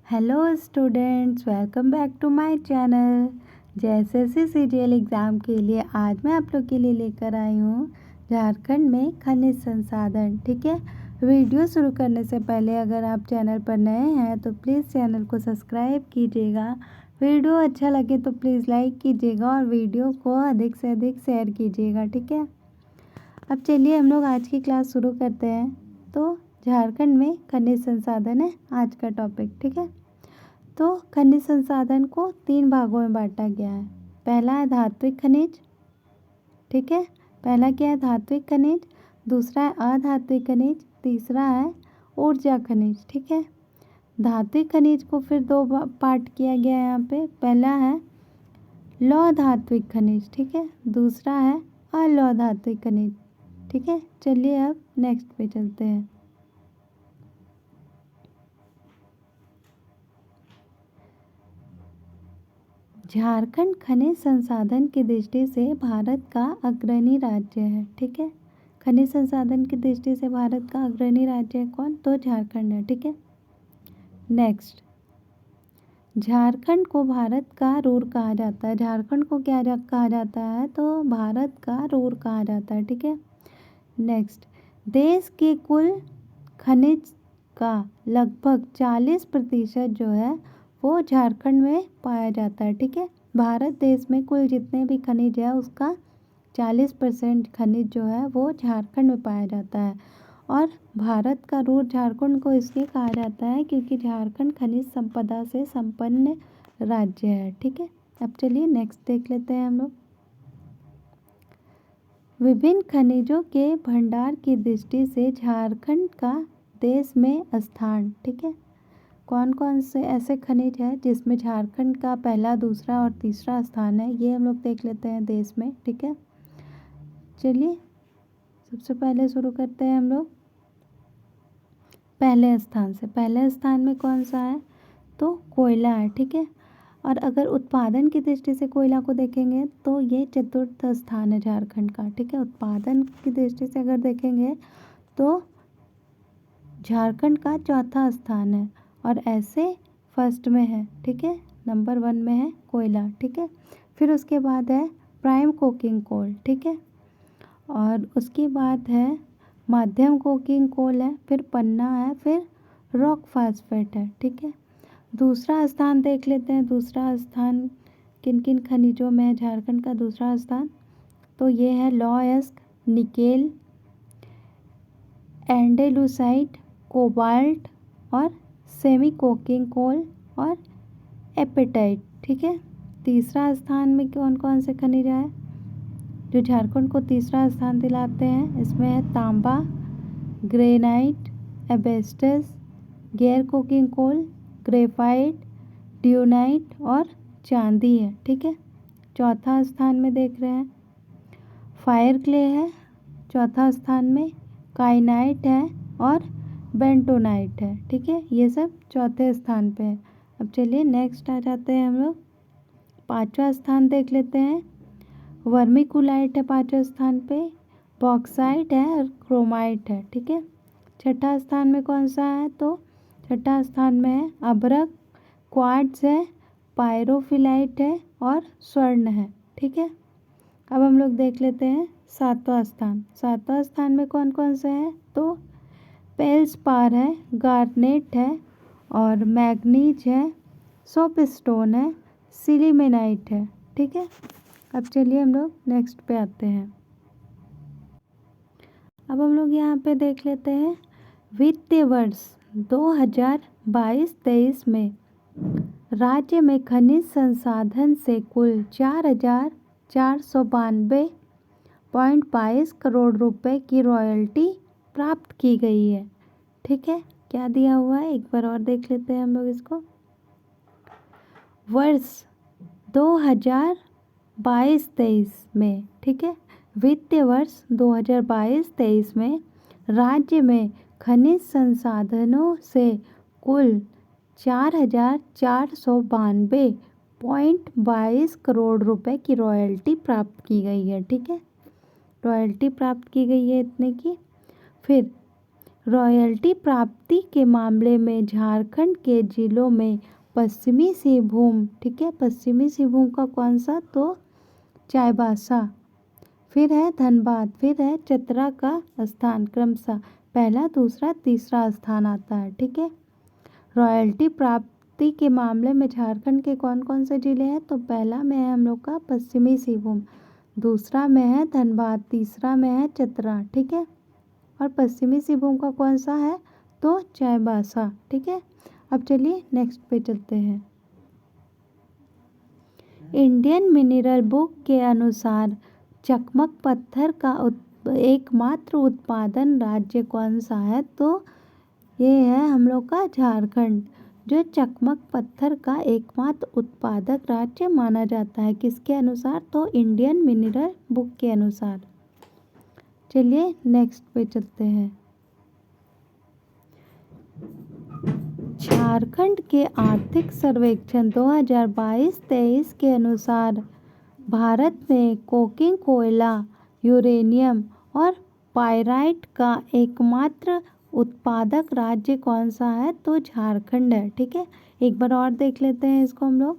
Hello students, welcome back to my channel. JSSC CGL exam के लिए आज मैं आप लोग के लिए लेकर आई हूँ झारखंड में खनिज संसाधन। ठीक है, वीडियो शुरू करने से पहले अगर आप चैनल पर नए हैं तो प्लीज़ चैनल को सब्सक्राइब कीजिएगा। वीडियो अच्छा लगे तो प्लीज़ लाइक कीजिएगा और वीडियो को अधिक से अधिक शेयर कीजिएगा। ठीक है, अब चलिए हम लोग आज की क्लास शुरू करते हैं। तो झारखंड में खनिज संसाधन है आज का टॉपिक। ठीक है, तो खनिज संसाधन को 3 भागों में बांटा गया है। पहला है धात्विक खनिज। ठीक है, पहला क्या है? धात्विक खनिज। दूसरा है अधात्विक खनिज। तीसरा है ऊर्जा खनिज। ठीक है, धात्विक खनिज को फिर 2 पार्ट किया गया है यहाँ पे। पहला है लौह धात्विक खनिज। ठीक है, दूसरा है अलौह धात्विक खनिज। ठीक है, चलिए अब नेक्स्ट पे चलते हैं। झारखंड खनिज संसाधन की दृष्टि से भारत का अग्रणी राज्य है। ठीक है, खनिज संसाधन की दृष्टि से भारत का अग्रणी राज्य है कौन? तो झारखंड है। ठीक है, नेक्स्ट, झारखंड को भारत का रूर कहा जाता है। झारखंड को क्या कहा जाता है? तो भारत का रूर कहा जाता है। ठीक है, नेक्स्ट, देश के कुल खनिज का लगभग 40% जो है वो झारखंड में पाया जाता है। ठीक है, भारत देश में कुल जितने भी खनिज है उसका 40% खनिज जो है वो झारखंड में पाया जाता है। और भारत का रूर झारखंड को इसलिए कहा जाता है क्योंकि झारखंड खनिज संपदा से संपन्न राज्य है। ठीक है, अब चलिए नेक्स्ट देख लेते हैं हम लोग। विभिन्न खनिजों के भंडार की दृष्टि से झारखंड का देश में स्थान। ठीक है, कौन कौन से ऐसे खनिज हैं जिसमें झारखंड का पहला, दूसरा और तीसरा स्थान है, ये हम लोग देख लेते हैं देश में। ठीक है, चलिए सबसे पहले शुरू करते हैं हम लोग पहले स्थान से। पहले स्थान में कौन सा है? तो कोयला है। ठीक है, और अगर उत्पादन की दृष्टि से कोयला को देखेंगे तो ये चतुर्थ स्थान है झारखंड का। ठीक है, उत्पादन की दृष्टि से अगर देखेंगे तो झारखंड का चौथा स्थान है और ऐसे फर्स्ट में है। ठीक है, नंबर 1 में है कोयला। ठीक है, फिर उसके बाद है प्राइम कोकिंग कोल। ठीक है, और उसके बाद है माध्यम कोकिंग कोल है, फिर पन्ना है, फिर रॉक फास्फेट है। ठीक है, दूसरा स्थान देख लेते हैं। दूसरा स्थान किन किन खनिजों में है झारखंड का दूसरा स्थान? तो ये है लौह अयस्क, निकेल, एंडेलुसाइट, कोबाल्ट और सेमी कोकिंग कोल और एपेटाइट। ठीक है, तीसरा स्थान में कौन कौन से खनिज है जो झारखंड को तीसरा स्थान दिलाते हैं? इसमें है तांबा, ग्रेनाइट, एबेस्टस, गैर कोकिंग कोल, ग्रेफाइट, ड्यूनाइट और चांदी है। ठीक है, चौथा स्थान में देख रहे हैं फायर क्ले है, चौथा स्थान में काइनाइट है और बेंटोनाइट है। ठीक है, ये सब चौथे स्थान पे है। अब चलिए नेक्स्ट आ जाते हैं हम लोग, पांचवा स्थान देख लेते हैं। वर्मिकुलाइट है पांचवें स्थान पे, बॉक्साइट है और क्रोमाइट है। ठीक है, छठा स्थान में कौन सा है? तो छठा स्थान में है अभ्रक, क्वार्ट्ज है, पायरोफिलाइट है और स्वर्ण है। ठीक है, अब हम लोग देख लेते हैं सातवां स्थान। सातवां स्थान में कौन कौन से हैं? तो पेल्सपार है, गार्नेट है और मैग्नीज है, सोपस्टोन है, सिलिमेनाइट है। ठीक है, अब चलिए हम लोग नेक्स्ट पे आते हैं। अब हम लोग यहाँ पे देख लेते हैं वित्तीय वर्ष 2022-23 में राज्य में खनिज संसाधन से कुल 4,492.22 करोड़ रुपए की रॉयल्टी प्राप्त की गई है। ठीक है, क्या दिया हुआ है एक बार और देख लेते हैं हम लोग इसको। वर्ष 2022-23 में, ठीक है, वित्तीय वर्ष 2022-23 में राज्य में खनिज संसाधनों से कुल 4,492.22 करोड़ रुपए की रॉयल्टी प्राप्त की गई है। ठीक है, रॉयल्टी प्राप्त की गई है इतने की। फिर रॉयल्टी प्राप्ति के मामले में झारखंड के जिलों में पश्चिमी सिंहभूम, ठीक है, पश्चिमी सिंहभूम का कौन सा, तो चाईबासा, फिर है धनबाद, फिर है चतरा का स्थान, क्रमशः पहला, दूसरा, तीसरा स्थान आता है, ठीक है। रॉयल्टी प्राप्ति के मामले में झारखंड के कौन कौन से जिले हैं, तो पहला में है हम लोग का पश्चिमी सिंहभूम, दूसरा में है धनबाद, तीसरा में है चतरा, ठीक है, और पश्चिमी सिंहभूम का कौन सा है, तो चाईबासा, ठीक है। अब चलिए नेक्स्ट पे चलते हैं। इंडियन मिनरल बुक के अनुसार चकमक पत्थर का एकमात्र उत्पादन राज्य कौन सा है, तो ये है हम लोग का झारखंड, जो चकमक पत्थर का एकमात्र उत्पादक राज्य माना जाता है, किसके अनुसार, तो इंडियन मिनरल बुक के अनुसार। चलिए नेक्स्ट पे चलते हैं। झारखंड के आर्थिक सर्वेक्षण 2022-23 के अनुसार भारत में कोकिंग कोयला, यूरेनियम और पाइराइट का एकमात्र उत्पादक राज्य कौन सा है, तो झारखंड है, ठीक है। एक बार और देख लेते हैं इसको हम लोग।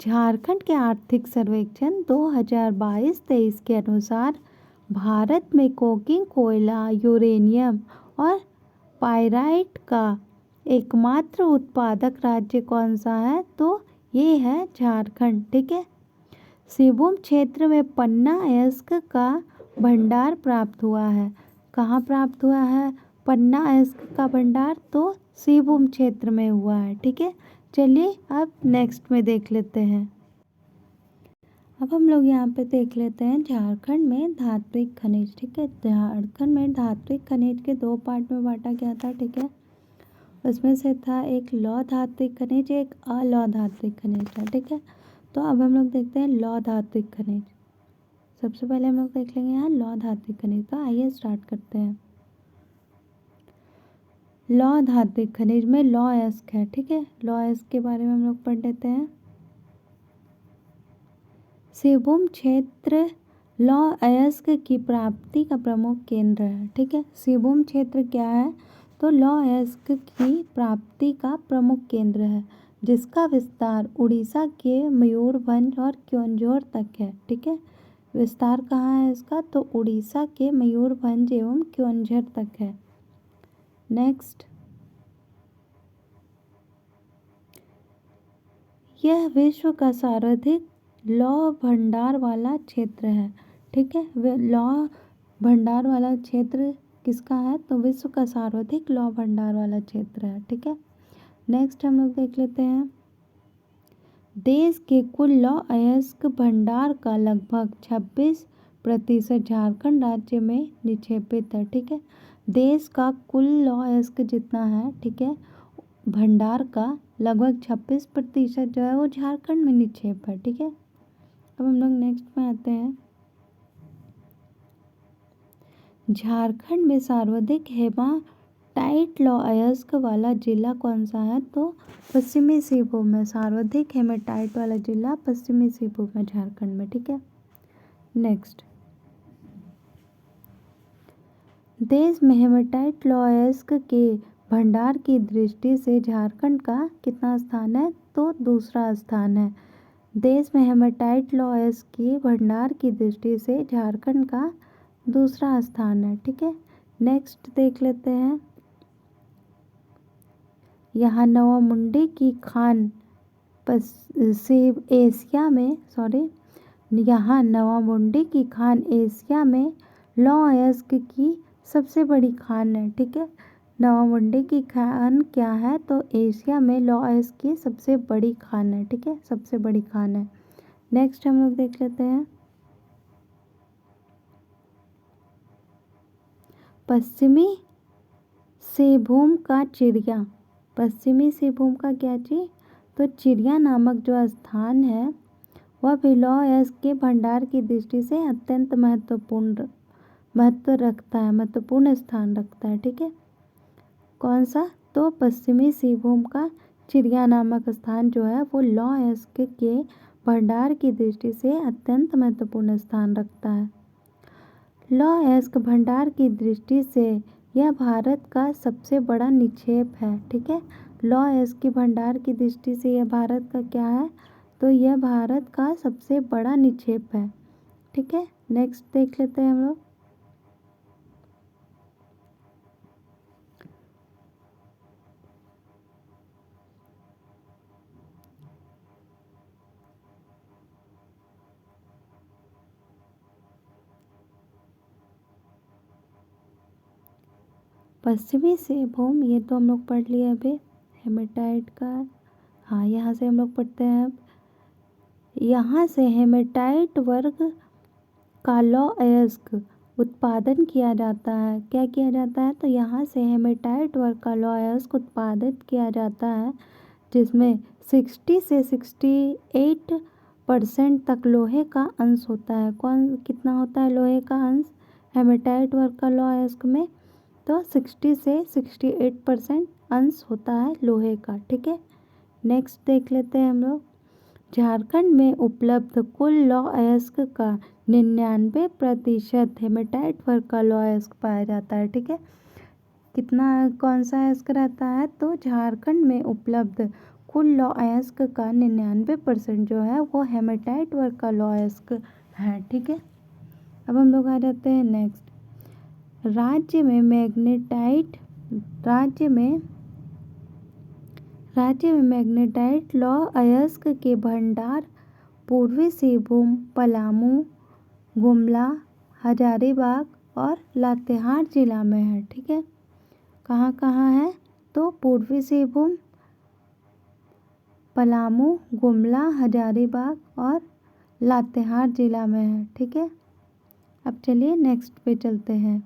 झारखंड के आर्थिक सर्वेक्षण 2022-23 के अनुसार भारत में कोकिंग कोयला, यूरेनियम और पाइराइट का एकमात्र उत्पादक राज्य कौन सा है, तो ये है झारखंड, ठीक है। सिंहभूम क्षेत्र में पन्ना अयस्क का भंडार प्राप्त हुआ है, कहाँ प्राप्त हुआ है, पन्ना अयस्क का भंडार तो सिंहभूम क्षेत्र में हुआ है, ठीक है। चलिए अब नेक्स्ट में देख लेते हैं। अब हम लोग यहाँ पे देख लेते हैं झारखंड में धात्विक खनिज, ठीक है। झारखंड में धात्विक खनिज के दो पार्ट में बांटा गया था, ठीक है। उसमें से था एक लौह धात्विक खनिज, एक अलौह धात्विक खनिज था, ठीक है। तो अब हम लोग देखते हैं लौह धात्विक खनिज। सबसे पहले हम लोग देख लेंगे यहाँ लौह धात्विक खनिज, तो आइए स्टार्ट करते हैं। लौह धात्विक खनिज में लौह अयस्क है, ठीक है। लौह अयस्क के बारे में हम लोग पढ़ लेते हैं। सिंहभूम क्षेत्र लौह अयस्क की प्राप्ति का प्रमुख केंद्र है, ठीक है। सिंहभूम क्षेत्र क्या है, तो लौह अयस्क की प्राप्ति का प्रमुख केंद्र है, जिसका विस्तार उड़ीसा के मयूरभंज और क्योंझार तक है, ठीक है। विस्तार कहाँ है इसका, तो उड़ीसा के मयूरभंज एवं क्योंझार तक है। नेक्स्ट, यह विश्व का सर्वाधिक लौह भंडार वाला क्षेत्र है, ठीक है। लौह भंडार वाला क्षेत्र किसका है, तो विश्व का सर्वाधिक लौह भंडार वाला क्षेत्र है, ठीक है। नेक्स्ट हम लोग देख लेते हैं। देश के कुल लौह अयस्क भंडार का लगभग 26% झारखंड राज्य में निक्षेपित है, ठीक है। देश का कुल लौह अयस्क जितना है, ठीक है, भंडार का लगभग 26% जो है वो झारखंड में निक्षेप है, ठीक है। अब हम लोग नेक्स्ट में आते हैं। झारखंड में सर्वाधिक हेमाटाइट लौह अयस्क वाला जिला कौन सा है, तो पश्चिमी सिंहभूम में। सर्वाधिक हेमाटाइट वाला जिला पश्चिमी सिंहभूम में झारखंड में, ठीक है। नेक्स्ट, देश में हेमाटाइट लौह अयस्क के भंडार की दृष्टि से झारखंड का कितना स्थान है, तो दूसरा स्थान है। देश में हेमाटाइट लौह अयस्क के भंडार की दृष्टि से झारखंड का दूसरा स्थान है, ठीक है। नेक्स्ट देख लेते हैं। यहाँ नवामुंडी की खान यहाँ नवामुंडी की खान एशिया में लौह अयस्क की सबसे बड़ी खान है, ठीक है। नवामुंडी की खान क्या है, तो एशिया में लौह अयस्क की सबसे बड़ी खान है, ठीक है, सबसे बड़ी खान है। नेक्स्ट हम लोग देख लेते हैं। पश्चिमी सिंहभूम का चिड़िया, पश्चिमी सिंहभूम का क्या चीज, तो चिड़िया नामक जो स्थान है वह भी लौह अयस्क के भंडार की दृष्टि से अत्यंत महत्वपूर्ण स्थान रखता है, ठीक है। कौन सा, तो पश्चिमी सिंहभूम का चिड़िया नामक स्थान जो है वो लौह अयस्क के भंडार की दृष्टि से अत्यंत महत्वपूर्ण स्थान रखता है। लौह अयस्क भंडार की दृष्टि से यह भारत का सबसे बड़ा निक्षेप है। ठीक है, लौह अयस्क के भंडार की दृष्टि से यह भारत का क्या है, तो यह भारत का सबसे बड़ा निक्षेप है। ठीक है, नेक्स्ट देख लेते हैं हम लोग। पश्चिमी सिंहभूम, ये तो हम लोग पढ़ लिए अभी, हेमेटाइट का। हाँ, यहाँ से हम लोग पढ़ते हैं अब। यहाँ से हेमेटाइट वर्ग का लौह अयस्क उत्पादन किया जाता है। क्या किया जाता है, तो यहाँ से हेमेटाइट वर्ग का लौह अयस्क उत्पादित किया जाता है, जिसमें 60 से 68% तक लोहे का अंश होता है। कितना होता है लोहे का अंश हेमेटाइट वर्ग का लौह अयस्क में, तो 60 से 68% अंश होता है लोहे का। ठीक है, नेक्स्ट देख लेते हैं हम लोग। झारखंड में उपलब्ध कुल लौह अयस्क का 99% हेमेटाइट वर्ग का लौह अयस्क पाया जाता है। ठीक है, कितना कौन सा अयस्क रहता है, तो झारखंड में उपलब्ध कुल लौह अयस्क का 99% जो है वो हेमेटाइट वर्ग का लौह अयस्क है। ठीक है, अब हम लोग आ जाते हैं नेक्स्ट। राज्य में मैग्नेटाइट लौह अयस्क के भंडार पूर्वी सिंहभूम, पलामू, गुमला, हजारीबाग और लातेहार जिला में है। ठीक है, कहाँ कहाँ है, तो पूर्वी सिंहभूम, पलामू, गुमला, हजारीबाग और लातेहार जिला में है। ठीक है, अब चलिए नेक्स्ट पे चलते हैं।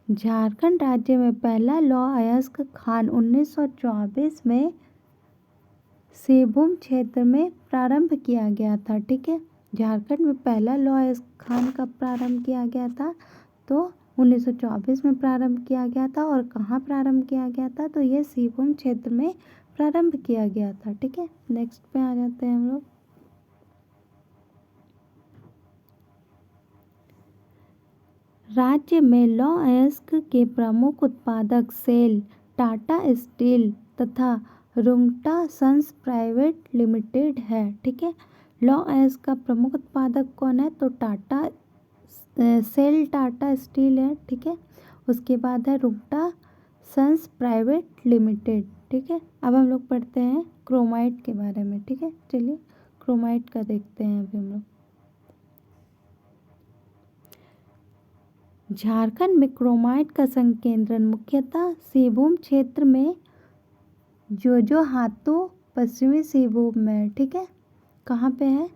झारखंड राज्य में पहला लौह अयस्क खान 1924 में सिंहभूम क्षेत्र में प्रारंभ किया गया था। ठीक है, झारखंड में पहला लौह अयस्क खान कब प्रारंभ किया गया था, तो 1924 में प्रारंभ किया गया था। और कहाँ प्रारंभ किया गया था, तो ये सिंहभूम क्षेत्र में प्रारंभ किया गया था। ठीक है, नेक्स्ट पे आ जाते हैं हम लोग। राज्य में लौह अयस्क के प्रमुख उत्पादक सेल, टाटा स्टील तथा रुंगटा सन्स प्राइवेट लिमिटेड है। ठीक है, लौह अयस्क का प्रमुख उत्पादक कौन है, तो टाटा स्टील है। ठीक है, उसके बाद है रुंगटा सन्स प्राइवेट लिमिटेड। ठीक है, अब हम लोग पढ़ते हैं क्रोमाइट के बारे में। ठीक है, चलिए क्रोमाइट का देखते हैं अभी हम लोग। झारखंड में क्रोमाइट का संकेंद्रण मुख्यतः सिंहभूम क्षेत्र में जोजोहातू पश्चिमी सिंहभूम में। ठीक है, कहाँ पे है,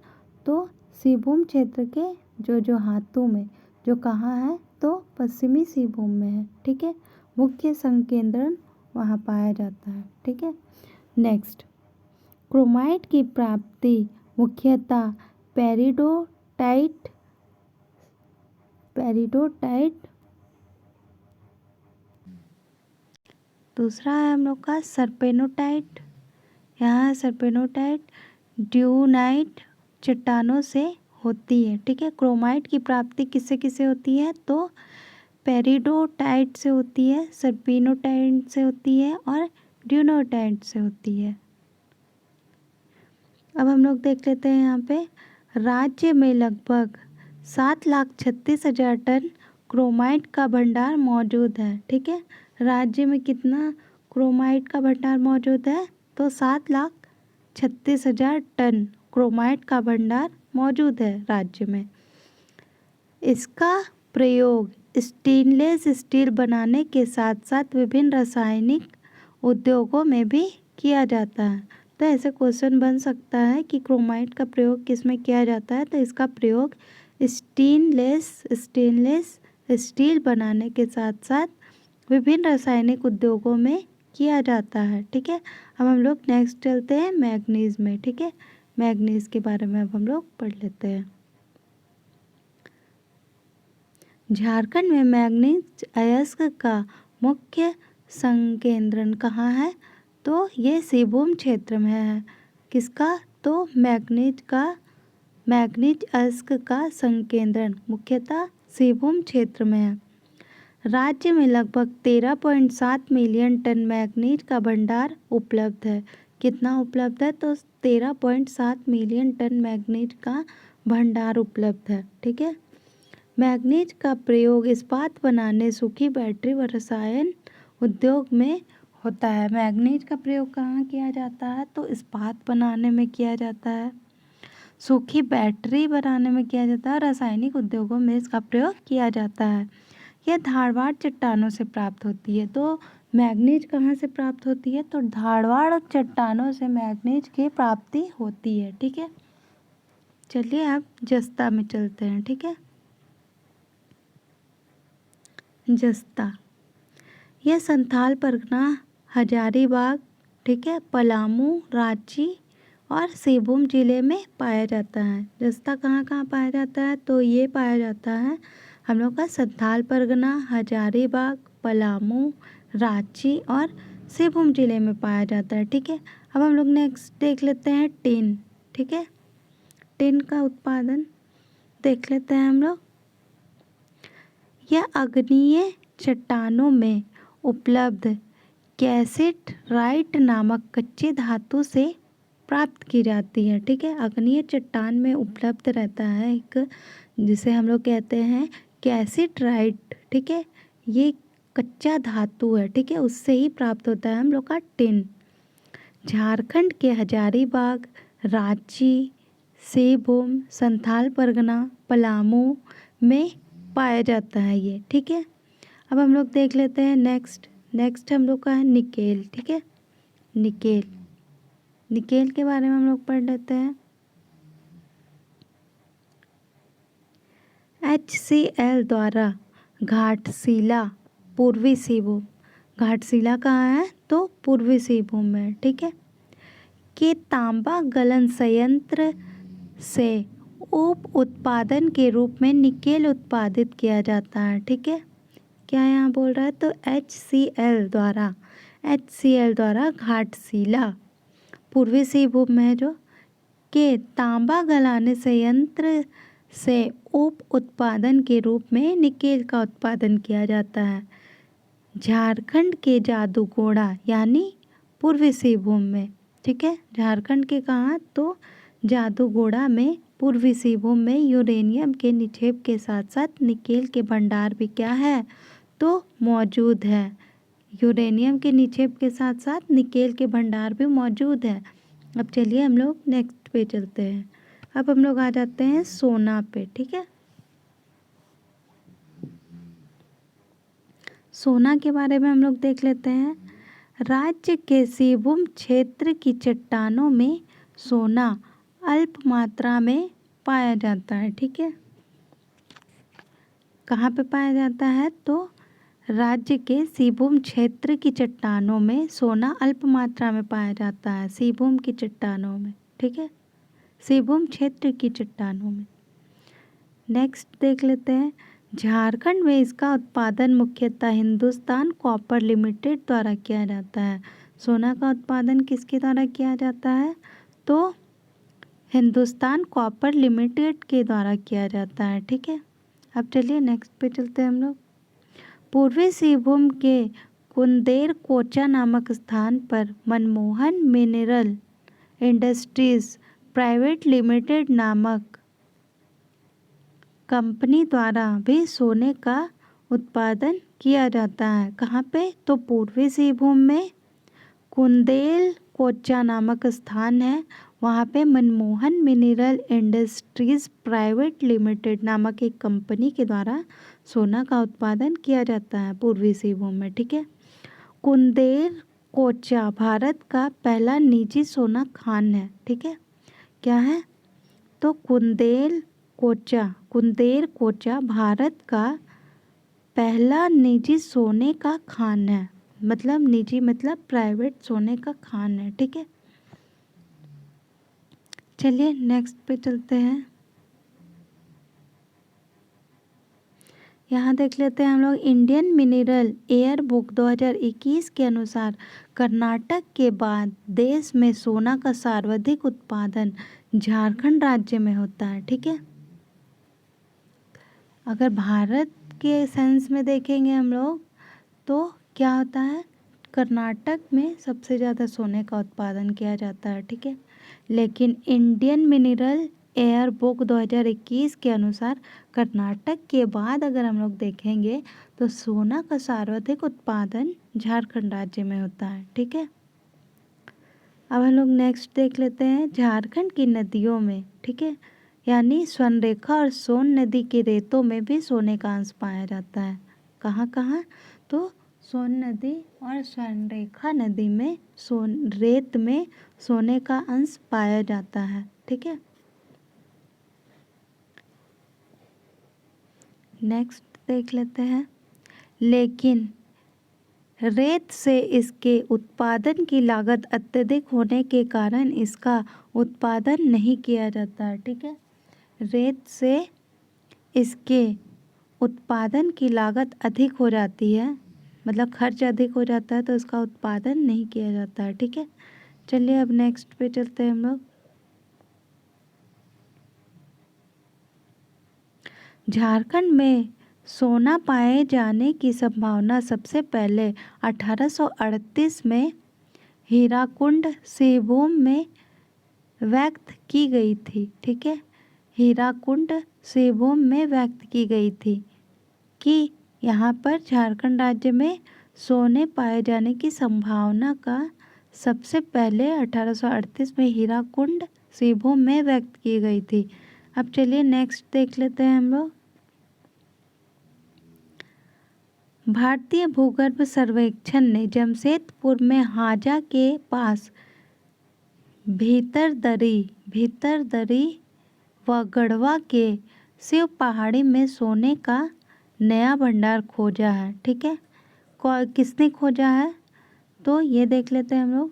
तो सिंहभूम क्षेत्र के जोजोहातू में, जो कहाँ है, तो पश्चिमी सिंहभूम में है। ठीक है, मुख्य संकेंद्रण वहाँ पाया जाता है। ठीक है, नेक्स्ट। क्रोमाइट की प्राप्ति मुख्यतः पेरिडोटाइट दूसरा है हम लोग का सर्पेनोटाइट, यहाँ सर्पेनोटाइट ड्यूनाइट चट्टानों से होती है। ठीक है, क्रोमाइट की प्राप्ति किससे किससे होती है, तो पेरिडोटाइट से होती है, सर्पेनोटाइट से होती है और ड्यूनाइट से होती है। अब हम लोग देख लेते हैं यहाँ पे। राज्य में लगभग 7,36,000 टन क्रोमाइट का भंडार मौजूद है। ठीक है, राज्य में कितना क्रोमाइट का भंडार मौजूद है, तो 7,36,000 टन क्रोमाइट का भंडार मौजूद है राज्य में। इसका प्रयोग स्टेनलेस स्टील बनाने के साथ साथ विभिन्न रासायनिक उद्योगों में भी किया जाता है। तो ऐसे क्वेश्चन बन सकता है कि क्रोमाइट का प्रयोग किस में किया जाता है, तो इसका प्रयोग स्टेनलेस स्टील बनाने के साथ साथ विभिन्न रासायनिक उद्योगों में किया जाता है। ठीक है, अब हम लोग नेक्स्ट चलते हैं मैग्नीज में। ठीक है, मैग्नीज के बारे में अब हम लोग पढ़ लेते हैं। झारखंड में मैग्नीज अयस्क का मुख्य संकेंद्रण कहाँ है, तो ये सिंहभूम क्षेत्र में है। किसका, तो मैग्नीज अयस्क का संकेंद्रण मुख्यतः सिंहभूम क्षेत्र में है। राज्य में लगभग 13.7 मिलियन टन मैग्नीज का भंडार उपलब्ध है। कितना उपलब्ध है? तो 13.7 मिलियन टन मैग्नीज का भंडार उपलब्ध है। ठीक है। मैग्नीज का प्रयोग इस्पात बनाने, सूखी बैटरी व रसायन उद्योग में होता है। मैग्नीज का प्रयोग कहाँ किया जाता है? तो इस्पात बनाने में किया जाता है, सूखी बैटरी बनाने में किया जाता है, रासायनिक उद्योगों में इसका प्रयोग किया जाता है। यह धारवाड़ चट्टानों से प्राप्त होती है। तो मैग्नीज कहाँ से प्राप्त होती है? तो धारवाड़ चट्टानों से मैग्नीज की प्राप्ति होती है। ठीक है। चलिए अब जस्ता में चलते हैं। ठीक है। जस्ता, यह संथाल परगना, हजारीबाग, ठीक है, पलामू, रांची और सिंहभूम जिले में पाया जाता है। जस्ता कहाँ कहाँ पाया जाता है? तो ये पाया जाता है हम लोग का संथाल परगना, हजारीबाग, पलामू, रांची और सिंहभूम जिले में पाया जाता है। ठीक है। अब हम लोग नेक्स्ट देख लेते हैं टिन। ठीक है। टिन का उत्पादन देख लेते हैं हम लोग। यह अग्नीय चट्टानों में उपलब्ध कैल्साइट नामक कच्चे धातु से प्राप्त की जाती है। ठीक है। अग्नीय चट्टान में उपलब्ध रहता है एक, जिसे हम लोग कहते हैं कैल्साइट। ठीक है। ये कच्चा धातु है। ठीक है। उससे ही प्राप्त होता है हम लोग का टिन। झारखंड के हजारीबाग, रांची, सिंहभूम, संथाल परगना, पलामू में पाया जाता है ये। ठीक है। अब हम लोग देख लेते हैं नेक्स्ट हम लोग का है निकेल। ठीक है। निकेल के बारे में हम लोग पढ़ लेते हैं। HCl द्वारा घाटशिला, पूर्वी सिंहभूम, घाटशिला कहाँ है? तो पूर्वी सिंहभूम में। ठीक है। के तांबा गलन संयंत्र से उप उत्पादन के रूप में निकेल उत्पादित किया जाता है। ठीक है। क्या यहाँ बोल रहा है? तो HCl द्वारा घाटशिला, पूर्वी सिंहभूम में है जो, के तांबा गलाने संयंत्र से उप उत्पादन के रूप में निकेल का उत्पादन किया जाता है। झारखंड के जादूगोड़ा यानी पूर्वी सिंहभूम में। ठीक है। झारखंड के कहाँ? तो जादूगोड़ा में, पूर्वी सिंहभूम में यूरेनियम के निक्षेप के साथ साथ निकेल के भंडार भी क्या है? तो मौजूद है। यूरेनियम के निक्षेप के साथ साथ निकेल के भंडार भी मौजूद है। अब चलिए हम लोग नेक्स्ट पे चलते हैं। अब हम लोग आ जाते हैं सोना पे। ठीक है। सोना के बारे में हम लोग देख लेते हैं। राज्य के सिंहभूम क्षेत्र की चट्टानों में सोना अल्प मात्रा में पाया जाता है। ठीक है। कहाँ पे पाया जाता है? तो राज्य के सिंहभूम क्षेत्र की चट्टानों में सोना अल्प मात्रा में पाया जाता है। सिंहभूम की चट्टानों में। ठीक है। सिंहभूम क्षेत्र की चट्टानों में। नेक्स्ट देख लेते हैं। झारखंड में इसका उत्पादन मुख्यतः हिंदुस्तान कॉपर लिमिटेड द्वारा किया जाता है। सोना का उत्पादन किसके द्वारा किया जाता है? तो हिंदुस्तान कॉपर लिमिटेड के द्वारा किया जाता है। ठीक है। अब चलिए नेक्स्ट पे चलते हैं हम लोग। पूर्वी सिंहभूम के कुंदेर कोचा नामक स्थान पर Manmohan mineral industries private limited नामक कंपनी द्वारा भी सोने का उत्पादन किया जाता है। कहाँ पे? तो पूर्वी सिंहभूम में कुंदेल कोचा नामक स्थान है, वहाँ पे Manmohan mineral industries private limited नामक एक कंपनी के द्वारा सोना का उत्पादन किया जाता है पूर्वी सिंहभूम में। ठीक है। कुंदेर कोचा भारत का पहला निजी सोना खान है। ठीक है। क्या है? तो कुंदेर कोचा भारत का पहला निजी सोने का खान है। मतलब निजी मतलब प्राइवेट सोने का खान है। ठीक है। चलिए नेक्स्ट पे चलते हैं। यहाँ देख लेते हैं हम लोग इंडियन मिनरल एयर बुक 2021 के अनुसार कर्नाटक के बाद देश में सोना का सर्वाधिक उत्पादन झारखंड राज्य में होता है। ठीक है। अगर भारत के सेंस में देखेंगे हम लोग तो क्या होता है, कर्नाटक में सबसे ज़्यादा सोने का उत्पादन किया जाता है, ठीक है। लेकिन इंडियन मिनरल एयर बुक 2021 के अनुसार कर्नाटक के बाद अगर हम लोग देखेंगे तो सोना का सर्वाधिक उत्पादन झारखंड राज्य में होता है, ठीक है। अब हम लोग नेक्स्ट देख लेते हैं झारखंड की नदियों में, ठीक है, यानी स्वर्णरेखा और सोन नदी के रेतों में भी सोने का अंश पाया जाता है। कहाँ कहाँ, तो सोन नदी और स्वर्णरेखा नदी में रेत में सोने का अंश पाया जाता है, ठीक है। नेक्स्ट देख लेते हैं, लेकिन रेत से इसके उत्पादन की लागत अत्यधिक होने के कारण इसका उत्पादन नहीं किया जाता है, ठीक है। रेत से इसके उत्पादन की लागत अधिक हो जाती है, मतलब खर्च अधिक हो जाता है, तो इसका उत्पादन नहीं किया जाता है, ठीक है। चलिए अब नेक्स्ट पे चलते हैं हम लोग। झारखंड में सोना पाए जाने की संभावना सबसे पहले 1838 में हीराकुंड सिंहभूम में व्यक्त की गई थी, ठीक है। हीराकुंड सिंहभूम में व्यक्त की गई थी कि यहाँ पर झारखंड राज्य में सोने पाए जाने की संभावना का सबसे पहले 1838 में हीराकुंड सिंहभूम में व्यक्त की गई थी। अब चलिए नेक्स्ट देख लेते हैं हम लोग। भारतीय भूगर्भ सर्वेक्षण ने जमशेदपुर में हाजा के पास भीतरदरी व गढ़वा के शिव पहाड़ी में सोने का नया भंडार खोजा है, ठीक है। किसने खोजा है, तो ये देख लेते हैं हम लोग।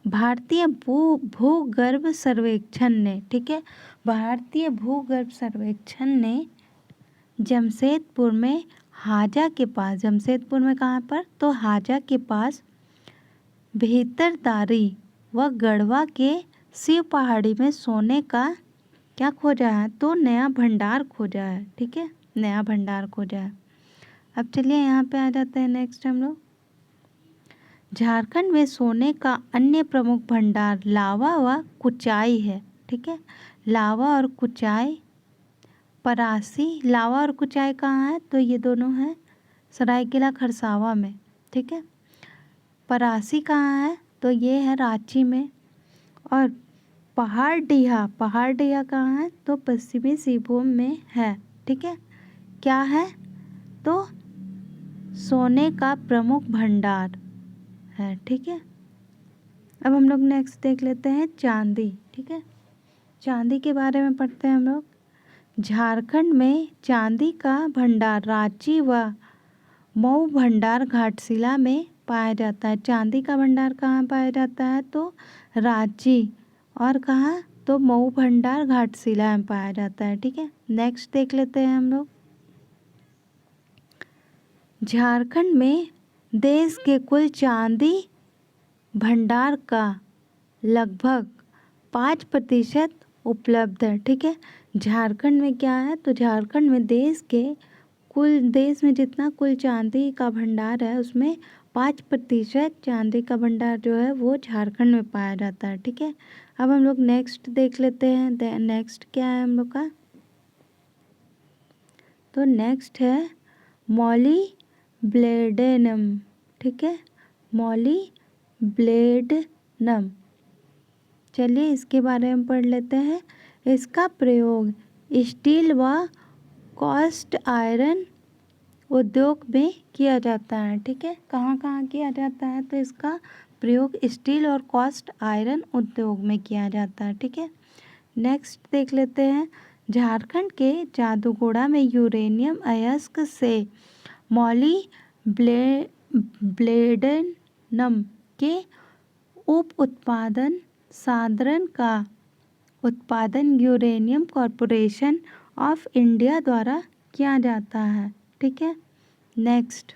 भारतीय भूगर्भ सर्वेक्षण ने, ठीक है, भारतीय भूगर्भ सर्वेक्षण ने जमशेदपुर में हाजा के पास, जमशेदपुर में कहाँ पर, तो हाजा के पास भीतरदारी व गढ़वा के शिव पहाड़ी में सोने का क्या खोजा है, तो नया भंडार खोजा है, ठीक है, नया भंडार खोजा है। अब चलिए यहाँ पे आ जाते हैं नेक्स्ट हम लोग। झारखंड में सोने का अन्य प्रमुख भंडार लावा व कुचाई है, ठीक है। लावा और कुचाई, परासी, लावा और कुचाई कहाँ है, तो ये दोनों हैं सरायकेला खरसावा में, ठीक है। परासी कहाँ है, तो ये है रांची में। और पहाड़डीहा कहाँ है, तो पश्चिमी सिंहभूम में है, ठीक है। क्या है, तो सोने का प्रमुख भंडार है, ठीक है। अब हम लोग नेक्स्ट देख लेते हैं चांदी, ठीक है। चांदी के बारे में पढ़ते हैं हम लोग। झारखंड में चांदी का भंडार रांची व मऊ भंडार घाटशिला में पाया जाता है। चांदी का भंडार कहाँ पाया जाता है, तो रांची, और कहाँ, तो मऊ भंडार घाटशिला में पाया जाता है, ठीक है। नेक्स्ट देख लेते हैं हम लोग। झारखंड में देश के कुल चांदी भंडार का लगभग 5% उपलब्ध है, ठीक है। झारखंड में क्या है, तो झारखंड में देश में जितना कुल चांदी का भंडार है उसमें 5% चांदी का भंडार जो है वो झारखंड में पाया जाता है, ठीक है। अब हम लोग नेक्स्ट देख लेते हैं। नेक्स्ट क्या है हम लोग का, तो नेक्स्ट है मॉलिब्डेनम, ठीक है, मॉलिब्डेनम। चलिए इसके बारे में पढ़ लेते हैं। इसका प्रयोग स्टील व कास्ट आयरन उद्योग में किया जाता है, ठीक है। कहाँ कहाँ किया जाता है, तो इसका प्रयोग स्टील और कास्ट आयरन उद्योग में किया जाता है, ठीक है। नेक्स्ट देख लेते हैं। झारखंड के जादूगोड़ा में यूरेनियम अयस्क से मॉलिब्डेनम के उप उत्पादन साधारण का उत्पादन यूरेनियम कॉरपोरेशन ऑफ इंडिया द्वारा किया जाता है, ठीक है। नेक्स्ट,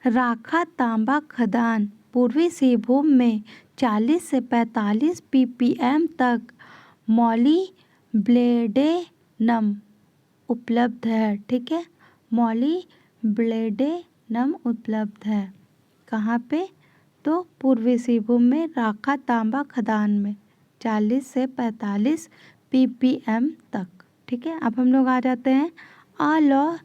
राखा तांबा खदान पूर्वी सिंहभूम में 40 से 45 ppm तक मॉलिब्डेनम उपलब्ध है, ठीक है। मॉलिब्डेनम उपलब्ध है कहाँ पे, तो पूर्वी सिंहभूम में राखा तांबा खदान में 40 से 45 ppm तक, ठीक है। अब हम लोग आ जाते हैं अलौह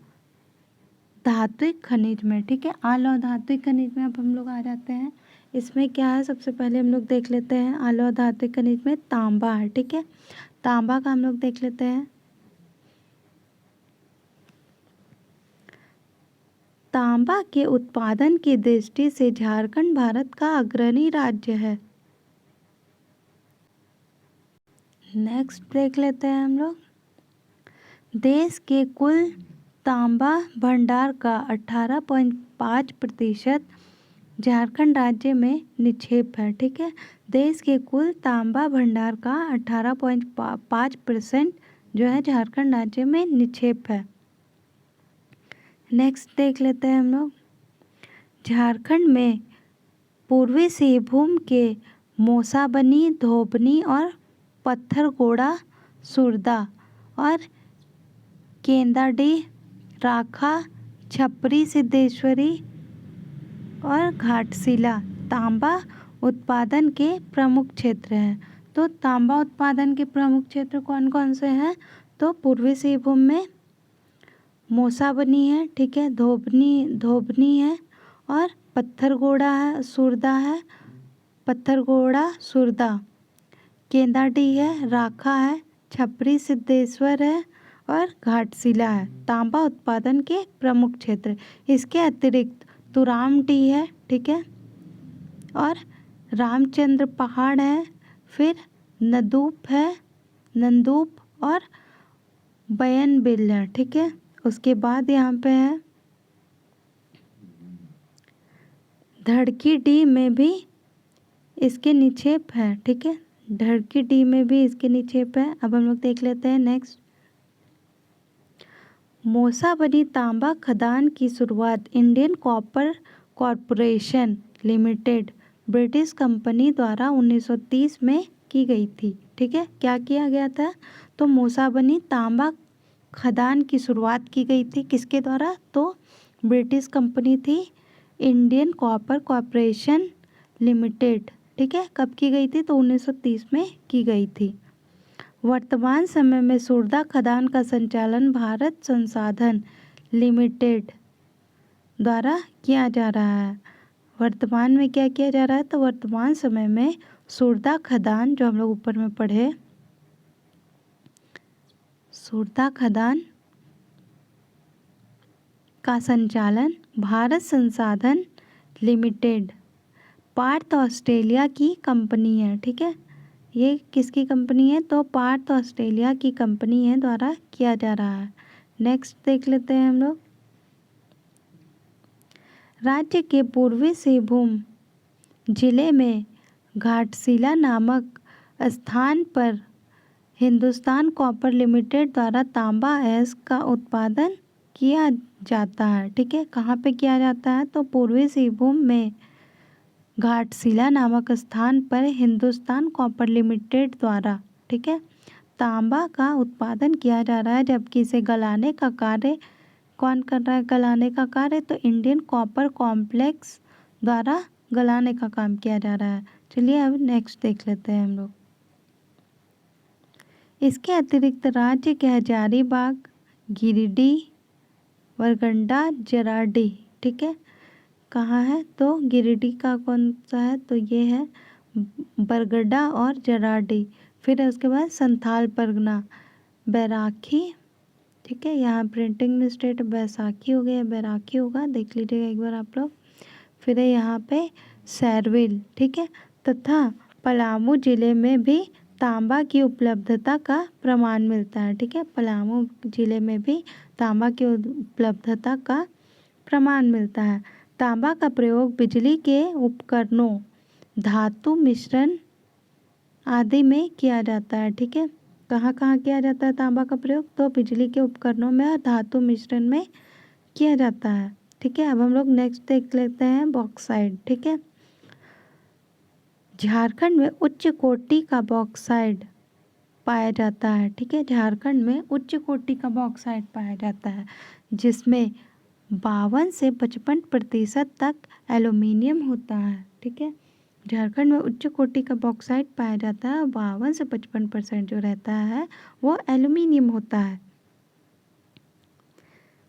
धात्विक खनिज में, ठीक है। अलौह धात्विक खनिज में अब हम लोग आ जाते हैं। इसमें क्या है, सबसे पहले हम लोग देख लेते हैं अलौह धात्विक खनिज में तांबा है, ठीक है। तांबा का हम लोग देख लेते हैं। तांबा के उत्पादन की दृष्टि से झारखंड भारत का अग्रणी राज्य है। नेक्स्ट देख लेते हैं हम लोग। देश के कुल तांबा भंडार का 18.5% झारखंड राज्य में निक्षेप है, ठीक है। देश के कुल तांबा भंडार का 18.5% जो है झारखंड राज्य में निक्षेप है। नेक्स्ट देख लेते हैं हम लोग। झारखंड में पूर्वी सिंहभूम के मोसाबनी, धोबनी और पत्थरगोड़ा, सुरदा और केंदाडी, राखा, छपरी सिद्धेश्वरी और घाटशिला तांबा उत्पादन के प्रमुख क्षेत्र हैं। तो तांबा उत्पादन के प्रमुख क्षेत्र कौन कौन से हैं, तो पूर्वी सिंहभूम में मोसाबनी है, ठीक है, धोबनी है और पत्थरगोड़ा है, सुरदा है, पत्थरगोड़ा सुरदा, केंदाडी है, राखा है, छपरी सिद्धेश्वर है और घाटशिला है तांबा उत्पादन के प्रमुख क्षेत्र। इसके अतिरिक्त तुरामडी है, ठीक है, और रामचंद्र पहाड़ है, फिर नंदूप और बयनबिल है, ठीक है। उसके बाद यहाँ पे है धड़की डी में भी इसके निक्षेप है, ठीक है। धड़की डी में भी इसके निक्षेप है। अब हम लोग देख लेते हैं नेक्स्ट। मोसाबनी तांबा खदान की शुरुआत Indian copper corporation limited British company द्वारा 1930 में की गई थी, ठीक है। क्या किया गया था, तो मोसाबनी तांबा खदान की शुरुआत की गई थी किसके द्वारा, तो ब्रिटिश कंपनी थी इंडियन कॉपर कॉरपोरेशन लिमिटेड, ठीक है। कब की गई थी, तो 1930 में की गई थी। वर्तमान समय में सुरदा खदान का संचालन भारत संसाधन लिमिटेड द्वारा किया जा रहा है। वर्तमान में क्या किया जा रहा है, तो वर्तमान समय में सुरदा खदान जो हम लोग ऊपर में पढ़े, सुरदा खदान का संचालन भारत संसाधन लिमिटेड पार्थ ऑस्ट्रेलिया की कंपनी है, ठीक है। ये किसकी कंपनी है, तो पार्थ ऑस्ट्रेलिया की कंपनी है द्वारा किया जा रहा है। नेक्स्ट देख लेते हैं हम लोग। राज्य के पूर्वी सिंहभूम जिले में घाटशिला नामक स्थान पर हिंदुस्तान कॉपर लिमिटेड द्वारा तांबा ऐश का उत्पादन किया जाता है, ठीक है। कहाँ पे किया जाता है, तो पूर्वी सिंहभूम में घाटशिला नामक स्थान पर हिंदुस्तान कॉपर लिमिटेड द्वारा, ठीक है, तांबा का उत्पादन किया जा रहा है। जबकि इसे गलाने का कार्य कौन कर रहा है, गलाने का कार्य तो इंडियन कॉपर कॉम्प्लेक्स द्वारा गलाने का काम किया जा रहा है। चलिए अब नेक्स्ट देख लेते हैं हम लोग। इसके अतिरिक्त राज्य के हजारीबाग, गिरिडीह, वरगंडा, जराडी, ठीक है, कहाँ है, तो गिरिडीह का कौन सा है, तो ये है बरगड्डा और जराडी। फिर उसके बाद संथाल परगना, बैराखी, ठीक है, यहाँ प्रिंटिंग मिस्टेक बैसाखी हो गया, बैराखी होगा, देख लीजिएगा एक बार आप लोग। फिर है यहाँ पे सैरविल, ठीक है, तथा पलामू जिले में भी तांबा की उपलब्धता का प्रमाण मिलता है, ठीक है। पलामू जिले में भी तांबा की उपलब्धता का प्रमाण मिलता है। तांबा का प्रयोग बिजली के उपकरणों, धातु मिश्रण आदि में किया जाता है, ठीक है। कहाँ कहाँ किया जाता है तांबा का प्रयोग, तो बिजली के उपकरणों में और धातु मिश्रण में किया जाता है, ठीक है। अब हम लोग नेक्स्ट देख लेते हैं बॉक्साइट, ठीक है। झारखंड में उच्च कोटि का बॉक्साइट पाया जाता है। ठीक है, झारखंड में उच्च कोटि का बॉक्साइट पाया जाता है जिसमें 52 से 55% तक एल्यूमिनियम होता है। ठीक है, झारखंड में उच्च कोटि का बॉक्साइट पाया जाता है, 52 से 55% जो रहता है वो एल्यूमिनियम होता है।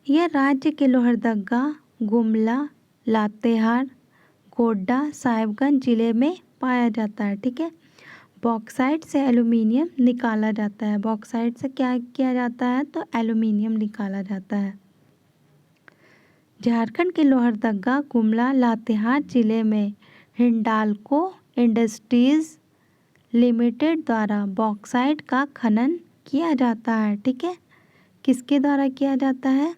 यह राज्य के लोहरदगा, गुमला, लातेहार, गोड्डा, साहिबगंज जिले में पाया जाता है। ठीक है, बॉक्साइट से एल्यूमिनियम निकाला जाता है। बॉक्साइट से क्या किया जाता है, तो एल्यूमिनियम निकाला जाता है। झारखंड के लोहरदगा, गुमला, लातेहार जिले में हिंडाल्को इंडस्ट्रीज लिमिटेड द्वारा बॉक्साइट का खनन किया जाता है। ठीक है, किसके द्वारा किया जाता है,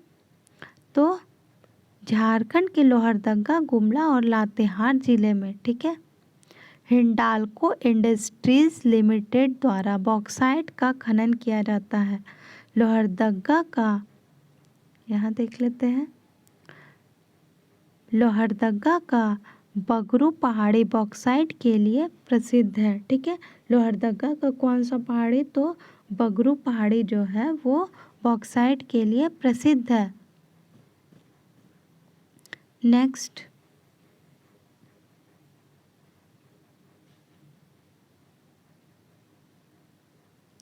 तो झारखंड के लोहरदगा, गुमला और लातेहार जिले में, ठीक है, हिंडाल्को इंडस्ट्रीज लिमिटेड द्वारा बॉक्साइट का खनन किया जाता है। लोहरदगा का, यहाँ देख लेते हैं, लोहरदगा का बगरू पहाड़ी बॉक्साइट के लिए प्रसिद्ध है। ठीक है, लोहरदगा का कौन सा पहाड़ी, तो बगरू पहाड़ी जो है वो बॉक्साइट के लिए प्रसिद्ध है। नेक्स्ट,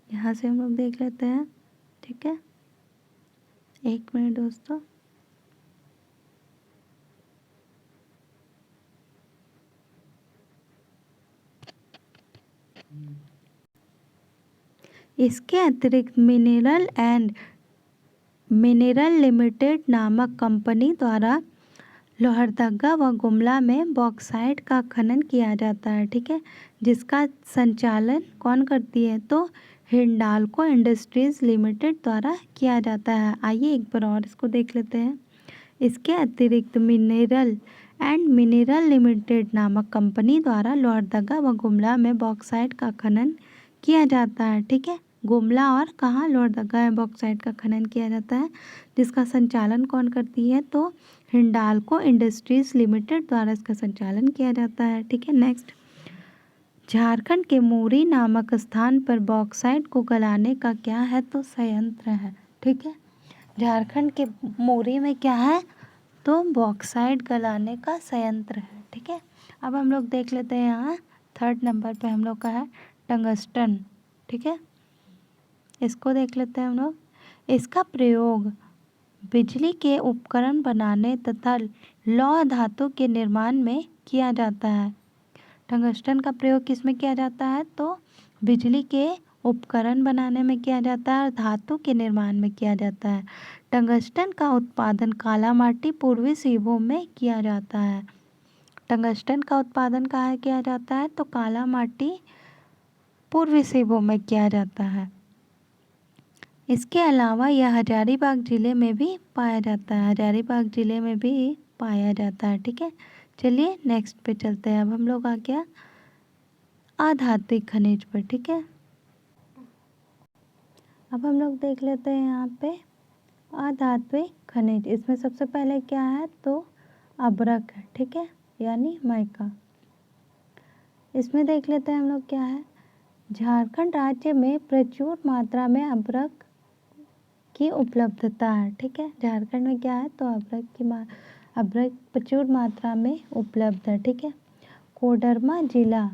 यहाँ से हम लोग देख लेते हैं। ठीक है, 1 मिनट दोस्तों। इसके अतिरिक्त मिनरल लिमिटेड नामक कंपनी द्वारा लोहरदगा व गुमला में बॉक्साइट का खनन किया जाता है। ठीक है, जिसका संचालन कौन करती है, तो हिंडाल्को इंडस्ट्रीज लिमिटेड द्वारा किया जाता है। आइए एक बार और इसको देख लेते हैं। इसके अतिरिक्त मिनरल लिमिटेड नामक कंपनी द्वारा लोहरदगा व गुमला में बॉक्साइट का खनन किया जाता है। ठीक है, गुमला और कहाँ, लोहरदगा में बॉक्साइट का खनन किया जाता है, जिसका संचालन कौन करती है, तो हिंडाल्को इंडस्ट्रीज लिमिटेड द्वारा इसका संचालन किया जाता है। ठीक है, नेक्स्ट, झारखंड के मोरी नामक स्थान पर बॉक्साइट को गलाने का क्या है, तो संयंत्र है। ठीक है, झारखंड के मोरी में क्या है, तो बॉक्साइट गलाने का संयंत्र है। ठीक है, अब हम लोग देख लेते हैं यहाँ 3rd नंबर पे हम लोग का है टंगस्टन। ठीक है, इसको देख लेते हैं हम लोग। इसका प्रयोग बिजली के उपकरण बनाने तथा लौह धातु के निर्माण में किया जाता है। टंगस्टन का प्रयोग किस में किया जाता है, तो बिजली के उपकरण बनाने में किया जाता है और धातु के निर्माण में किया जाता है। टंगस्टन का उत्पादन काला माटी, पूर्वी सिंहभूम में किया जाता है। टंगस्टन का उत्पादन कहाँ किया जाता है, तो काला माटी, पूर्वी सिंहभूम में किया जाता है। इसके अलावा यह हजारीबाग जिले में भी पाया जाता है। हजारीबाग जिले में भी पाया जाता है। ठीक है, चलिए नेक्स्ट पे चलते हैं। अब हम लोग आ गया अधात्विक खनिज पर। ठीक है, अब हम लोग देख लेते हैं यहाँ पे अधात्विक खनिज। इसमें सबसे पहले क्या है, तो अभ्रक है। ठीक है, यानी माइका। इसमें देख लेते हैं हम लोग क्या है, झारखंड राज्य में प्रचुर मात्रा में अभ्रक की उपलब्धता है। ठीक है, झारखंड में क्या है, तो अभ्रक प्रचुर मात्रा में उपलब्ध है। ठीक है, कोडरमा जिला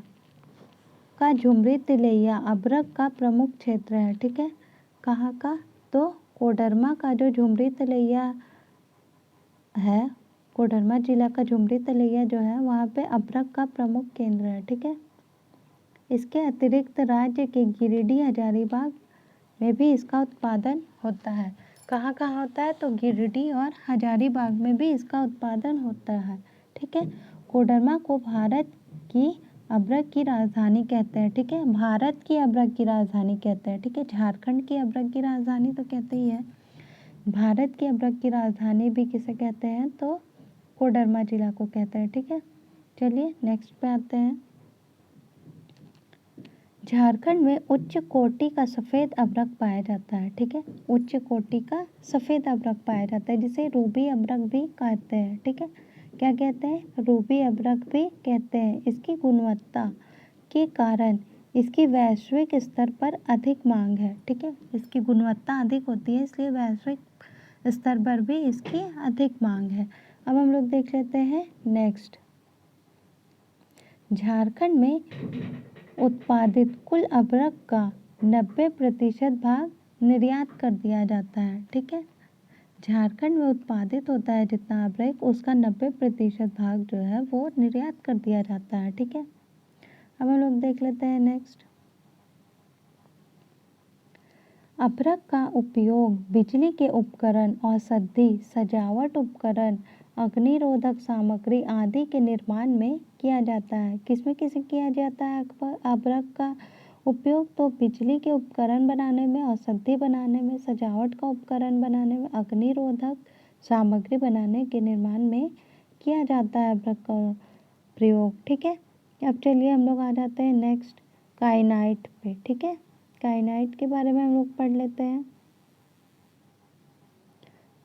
का झुमरी तिलैया अभ्रक का प्रमुख क्षेत्र है। ठीक है, कहाँ का, तो कोडरमा का जो झुमरी तिलैया है, कोडरमा जिला का झुमरी तिलैया जो है वहाँ पे अभ्रक का प्रमुख केंद्र है। ठीक है, इसके अतिरिक्त राज्य के गिरिडीह, हजारीबाग में भी इसका उत्पादन होता है। कहाँ कहाँ होता है, तो गिरिडीह और हजारीबाग में भी इसका उत्पादन होता है। ठीक है, कोडरमा को भारत की अभ्रक की राजधानी कहते हैं। ठीक है, भारत की अभ्रक की राजधानी कहते हैं। ठीक है, झारखंड की अभ्रक की राजधानी तो कहते ही है, भारत की अभ्रक की राजधानी भी किसे कहते हैं, तो कोडरमा जिला को कहते हैं। ठीक है, चलिए नेक्स्ट पे आते हैं। झारखंड में उच्च कोटि का सफ़ेद अभ्रक पाया जाता है। ठीक है, उच्च कोटि का सफ़ेद अभ्रक पाया जाता है, जिसे रूबी अभ्रक भी कहते हैं। ठीक है, क्या कहते हैं, रूबी अभ्रक भी कहते हैं। इसकी गुणवत्ता के कारण इसकी वैश्विक स्तर पर अधिक मांग है, ठीक है। इसकी गुणवत्ता अधिक होती है, इसलिए वैश्विक स्तर पर भी इसकी अधिक मांग है। अब हम लोग देख लेते हैं नेक्स्ट। झारखंड में उत्पादित कुल अदरक का 90% भाग निर्यात कर दिया जाता है, ठीक है। झारखंड में उत्पादित होता है जितना अदरक, उसका 90% भाग जो है वो निर्यात कर दिया जाता है, ठीक है। अब हम लोग देख लेते हैं नेक्स्ट। अदरक का उपयोग बिजली के उपकरण, औषधि, सजावट उपकरण, अग्निरोधक सामग्री आदि के निर्माण में किया जाता है। किसमें किसे किया जाता है अदरक का उपयोग? तो बिजली के उपकरण बनाने में, औषधि बनाने में, सजावट का उपकरण बनाने में, अग्निरोधक सामग्री बनाने के निर्माण में किया जाता है अदरक का प्रयोग, ठीक है। अब चलिए हम लोग आ जाते हैं नेक्स्ट काइनाइट पे, ठीक है। काइनाइट के बारे में हम लोग पढ़ लेते हैं।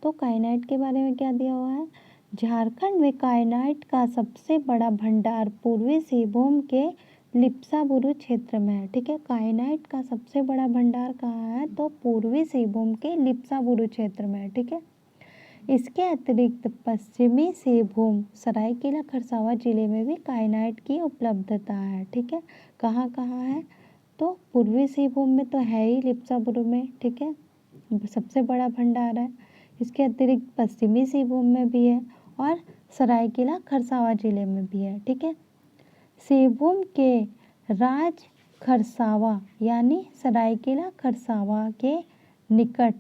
तो काइनाइट के बारे में क्या दिया हुआ है? झारखंड में काइनाइट का सबसे बड़ा भंडार पूर्वी सिंहभूम के लिप्साबुरु क्षेत्र में है, ठीक है। काइनाइट का सबसे बड़ा भंडार कहाँ है? तो पूर्वी सिंहभूम के लिप्साबुरु क्षेत्र में है, ठीक है। इसके अतिरिक्त पश्चिमी सिंहभूम, सरायकेला खरसावां जिले में भी काइनाइट की उपलब्धता है, ठीक है। कहाँ कहाँ है? तो पूर्वी सिंहभूम में तो है ही, लिप्साबुरु में, ठीक है, सबसे बड़ा भंडार है। इसके अतिरिक्त पश्चिमी सिंहभूम में भी है और सरायकेला खरसावां जिले में भी है, ठीक है। सिंहभूम के राज खरसावां यानी सरायकेला खरसावां के निकट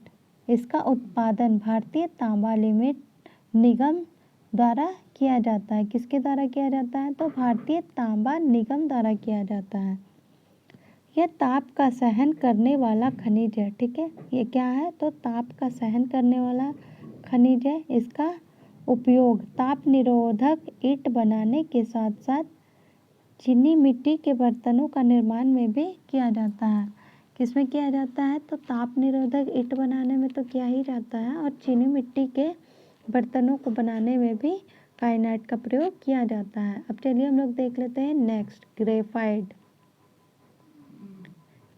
इसका उत्पादन भारतीय तांबा निगम द्वारा किया जाता है। किसके द्वारा किया जाता है? तो भारतीय तांबा निगम द्वारा किया जाता है। यह ताप का सहन करने वाला खनिज है, ठीक है। ये क्या है? तो ताप का सहन करने वाला खनिज है। इसका उपयोग ताप निरोधक ईंट बनाने के साथ साथ चीनी मिट्टी के बर्तनों का निर्माण में भी किया जाता है। किसमें किया जाता है? तो ताप निरोधक ईंट बनाने में तो किया ही जाता है, और चीनी मिट्टी के बर्तनों को बनाने में भी काइनाइट का प्रयोग किया जाता है। अब चलिए हम लोग देख लेते हैं नेक्स्ट ग्रेफाइट।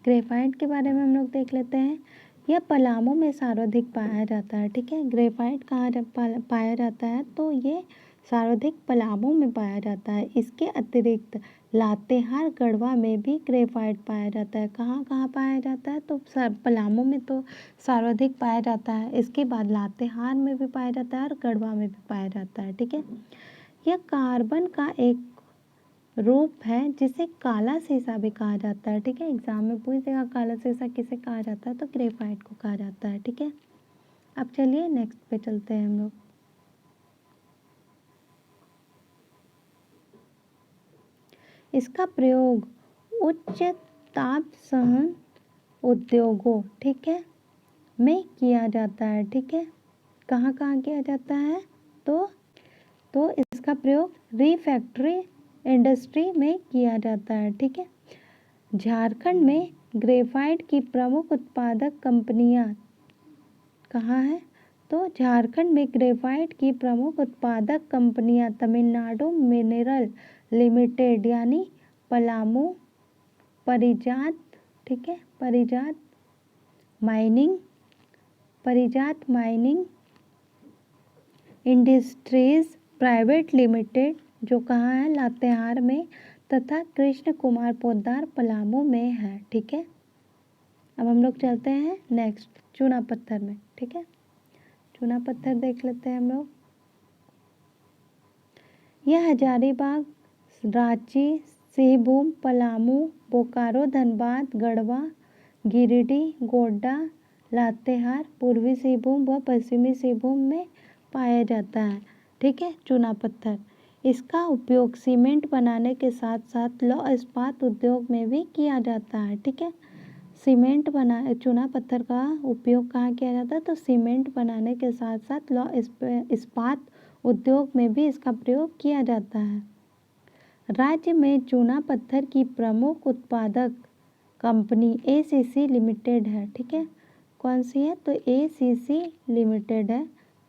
ग्रेफाइट के बारे में हम लोग देख लेते हैं। यह पलामू में सर्वाधिक पाया जाता है, ठीक है। ग्रेफाइट कहाँ पाया जाता है? तो ये सर्वाधिक पलामू में पाया जाता है। इसके अतिरिक्त लातेहार गढ़वा में भी ग्रेफाइट पाया जाता है। कहाँ कहाँ पाया जाता है? तो पलामू में तो सर्वाधिक पाया जाता है, इसके बाद लातेहार में भी पाया जाता है और गढ़वा में भी पाया जाता है, ठीक है। यह कार्बन का एक रूप है जिसे काला शीशा भी कहा जाता है, ठीक है। एग्जाम में पूछ देगा काला शीशा किसे कहा जाता है? तो ग्रेफाइट को कहा जाता है, ठीक है। अब चलिए नेक्स्ट पे चलते हैं हम लोग। इसका प्रयोग उच्च ताप सहन उद्योगों, ठीक है, में किया जाता है, ठीक है। कहाँ कहाँ किया जाता है? तो इसका प्रयोग रिफैक्ट्री इंडस्ट्री में किया जाता है, ठीक है। झारखंड में ग्रेफाइट की प्रमुख उत्पादक कंपनियां कहाँ हैं? तो झारखंड में ग्रेफाइट की प्रमुख उत्पादक कंपनियां तमिलनाडु मिनरल लिमिटेड यानी पलामू, परिजात, ठीक है, परिजात माइनिंग इंडस्ट्रीज प्राइवेट लिमिटेड जो कहाँ है? लातेहार में, तथा कृष्ण कुमार पोद्दार पलामू में है, ठीक है। अब हम लोग चलते हैं नेक्स्ट चूना पत्थर में, ठीक है। चूना पत्थर देख लेते हैं हम लोग। यह हजारीबाग, रांची, सिंहभूम, पलामू, बोकारो, धनबाद, गढ़वा, गिरिडीह, गोड्डा, लातेहार, पूर्वी सिंहभूम व पश्चिमी सिंहभूम में पाया जाता है, ठीक है। चूना पत्थर इसका उपयोग सीमेंट बनाने के साथ साथ लौह इस्पात उद्योग में भी किया जाता है, ठीक है। चूना पत्थर का उपयोग कहाँ किया जाता है? तो सीमेंट बनाने के साथ साथ लौह इस्पात उद्योग में भी इसका प्रयोग किया जाता है। राज्य में चूना पत्थर की प्रमुख उत्पादक कंपनी ACC लिमिटेड है, ठीक है। कौन सी है? तो ACC लिमिटेड है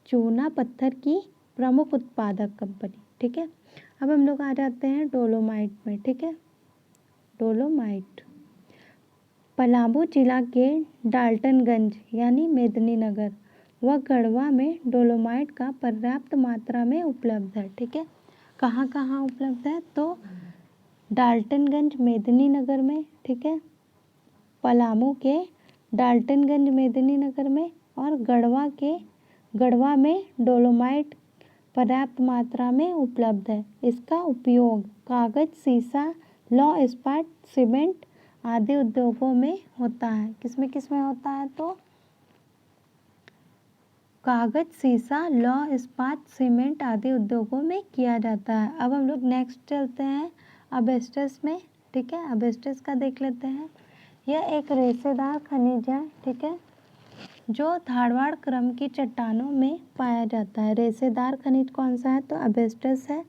चूना पत्थर की प्रमुख उत्पादक कंपनी, ठीक है। अब हम लोग आ जाते हैं डोलोमाइट में, ठीक है। डोलोमाइट पलामू जिला के डाल्टनगंज यानी मेदिनीनगर व गढ़वा में डोलोमाइट का पर्याप्त मात्रा में उपलब्ध है। ठीक है, कहाँ कहाँ उपलब्ध है? तो डाल्टनगंज मेदिनीनगर में, ठीक है, पलामू के डाल्टनगंज मेदिनीनगर में, और गढ़वा में डोलोमाइट पर्याप्त मात्रा में उपलब्ध है। इसका उपयोग कागज, शीशा, लौह इस्पात, सीमेंट आदि उद्योगों में होता है। किसमें होता है? तो कागज, शीशा, लौह इस्पात, सीमेंट आदि उद्योगों में किया जाता है। अब हम लोग नेक्स्ट चलते हैं अबेस्टस में। ठीक है, अबेस्टस का देख लेते हैं। यह एक रेशेदार खनिज है, ठीक है, जो धारवाड़ क्रम की चट्टानों में पाया जाता है। रेशेदार खनिज कौन सा है? तो अबेस्टस है,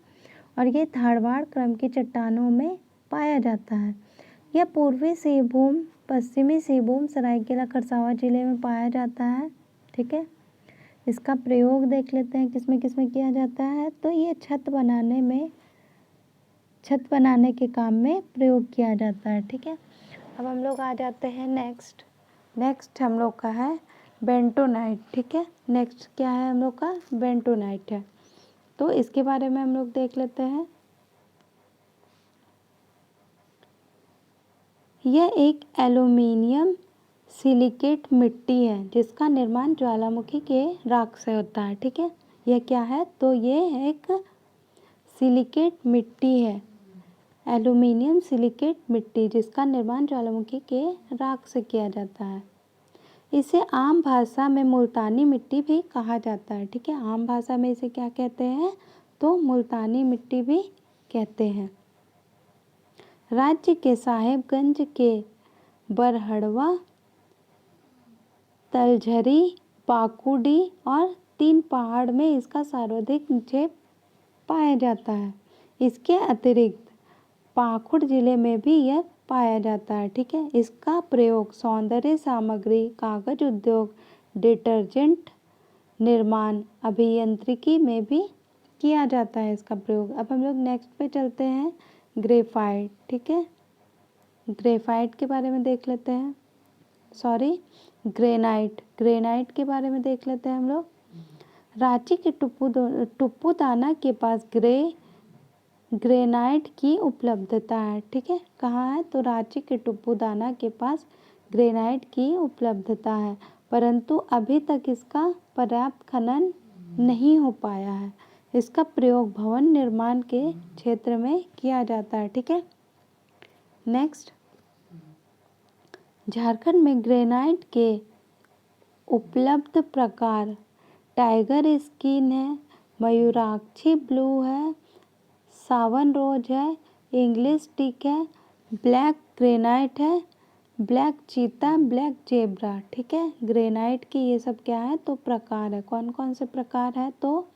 और ये धारवाड़ क्रम की चट्टानों में पाया जाता है। यह पूर्वी सिंहभूम, पश्चिमी सिंहभूम, सरायकेला खरसावां जिले में पाया जाता है। ठीक है, इसका प्रयोग देख लेते हैं किसमें किया जाता है। तो ये छत बनाने के काम में प्रयोग किया जाता है। ठीक है, अब हम लोग आ जाते हैं नेक्स्ट हम लोग का है बेंटोनाइट। ठीक है, नेक्स्ट क्या है हम लोग का? बेंटोनाइट है। तो इसके बारे में हम लोग देख लेते हैं। यह एक एल्यूमिनियम सिलिकेट मिट्टी है जिसका निर्माण ज्वालामुखी के राख से होता है। ठीक है, यह क्या है? तो ये एक सिलिकेट मिट्टी है, एल्यूमिनियम सिलिकेट मिट्टी, जिसका निर्माण ज्वालामुखी के राख से किया जाता है। इसे आम भाषा में मुल्तानी मिट्टी भी कहा जाता है। ठीक है, आम भाषा में इसे क्या कहते हैं? तो मुल्तानी मिट्टी भी कहते हैं। राज्य के साहेबगंज के बरहड़वा, तलझरी, पाकुड़ी और तीन पहाड़ में इसका सर्वाधिक निक्षेप पाया जाता है। इसके अतिरिक्त पाकुड़ जिले में भी यह पाया जाता है। ठीक है, इसका प्रयोग सौंदर्य सामग्री, कागज उद्योग, डिटर्जेंट निर्माण, अभियांत्रिकी में भी किया जाता है इसका प्रयोग। अब हम लोग नेक्स्ट पे चलते हैं, ग्रेफाइट। ठीक है, ग्रेफाइट के बारे में देख लेते हैं, ग्रेनाइट के बारे में देख लेते हैं हम लोग। रांची के टुप्पूदाना के पास ग्रेनाइट की उपलब्धता है। ठीक है, कहाँ है? तो रांची के टुप्पूदाना के पास ग्रेनाइट की उपलब्धता है, परंतु अभी तक इसका पर्याप्त खनन नहीं हो पाया है। इसका प्रयोग भवन निर्माण के क्षेत्र में किया जाता है। ठीक है, नेक्स्ट, झारखंड में ग्रेनाइट के उपलब्ध प्रकार टाइगर स्किन है, मयूराक्षी ब्लू है, सावन रोज है, इंग्लिश टिक है, ब्लैक ग्रेनाइट है, ब्लैक चीता, ब्लैक जेब्रा। ठीक है, ग्रेनाइट की ये सब क्या है? तो प्रकार है। कौन कौन से प्रकार है? तो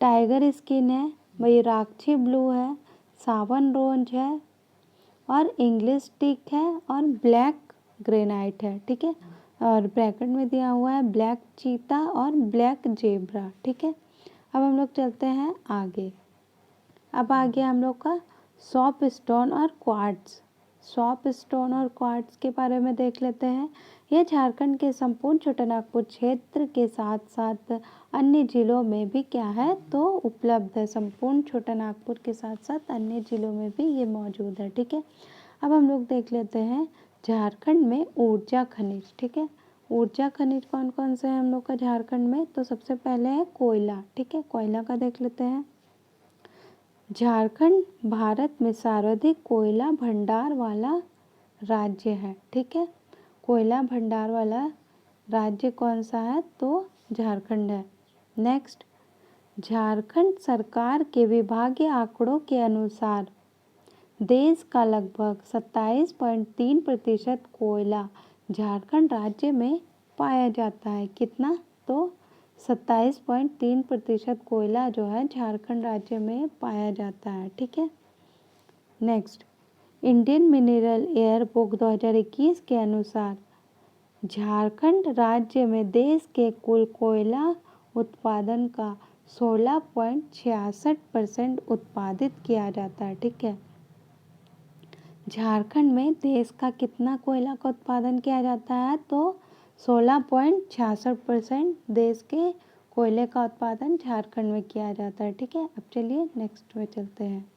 टाइगर स्किन है, मयूराक्षी ब्लू है, सावन रोज है, और इंग्लिश टिक है, और ब्लैक ग्रेनाइट है। ठीक है, और ब्रैकेट में दिया हुआ है ब्लैक चीता और ब्लैक जेब्रा। ठीक है, अब हम लोग चलते हैं आगे। अब आ गया हम लोग का सॉप स्टोन और क्वार्ट्ज। सॉप स्टोन और क्वार्ट्ज के बारे में देख लेते हैं। यह झारखंड के संपूर्ण छोटानागपुर क्षेत्र के साथ साथ अन्य जिलों में भी क्या है? तो उपलब्ध है। संपूर्ण छोटानागपुर के साथ साथ अन्य जिलों में भी ये मौजूद है। ठीक है, अब हम लोग देख लेते हैं झारखंड में ऊर्जा खनिज। ठीक है, ऊर्जा खनिज कौन कौन से हैं हम लोग का झारखंड में? तो सबसे पहले है कोयला। ठीक है, कोयला का देख लेते हैं। झारखंड भारत में सर्वाधिक कोयला भंडार वाला राज्य है। ठीक है, कोयला भंडार वाला राज्य कौन सा है? तो झारखंड है। नेक्स्ट, झारखंड सरकार के विभागीय आंकड़ों के अनुसार देश का लगभग 27.3% कोयला झारखंड राज्य में पाया जाता है। कितना? तो 27.3% कोयला जो है झारखंड राज्य में पाया जाता है। ठीक है, next, Indian mineral air book 2021 के अनुसार झारखंड राज्य में देश के कुल कोयला उत्पादन का 16.66% उत्पादित किया जाता है। ठीक है, झारखंड में देश का कितना कोयला का उत्पादन किया जाता है? तो 16.66% देश के कोयले का उत्पादन झारखंड में किया जाता है। ठीक है, अब चलिए नेक्स्ट में चलते हैं।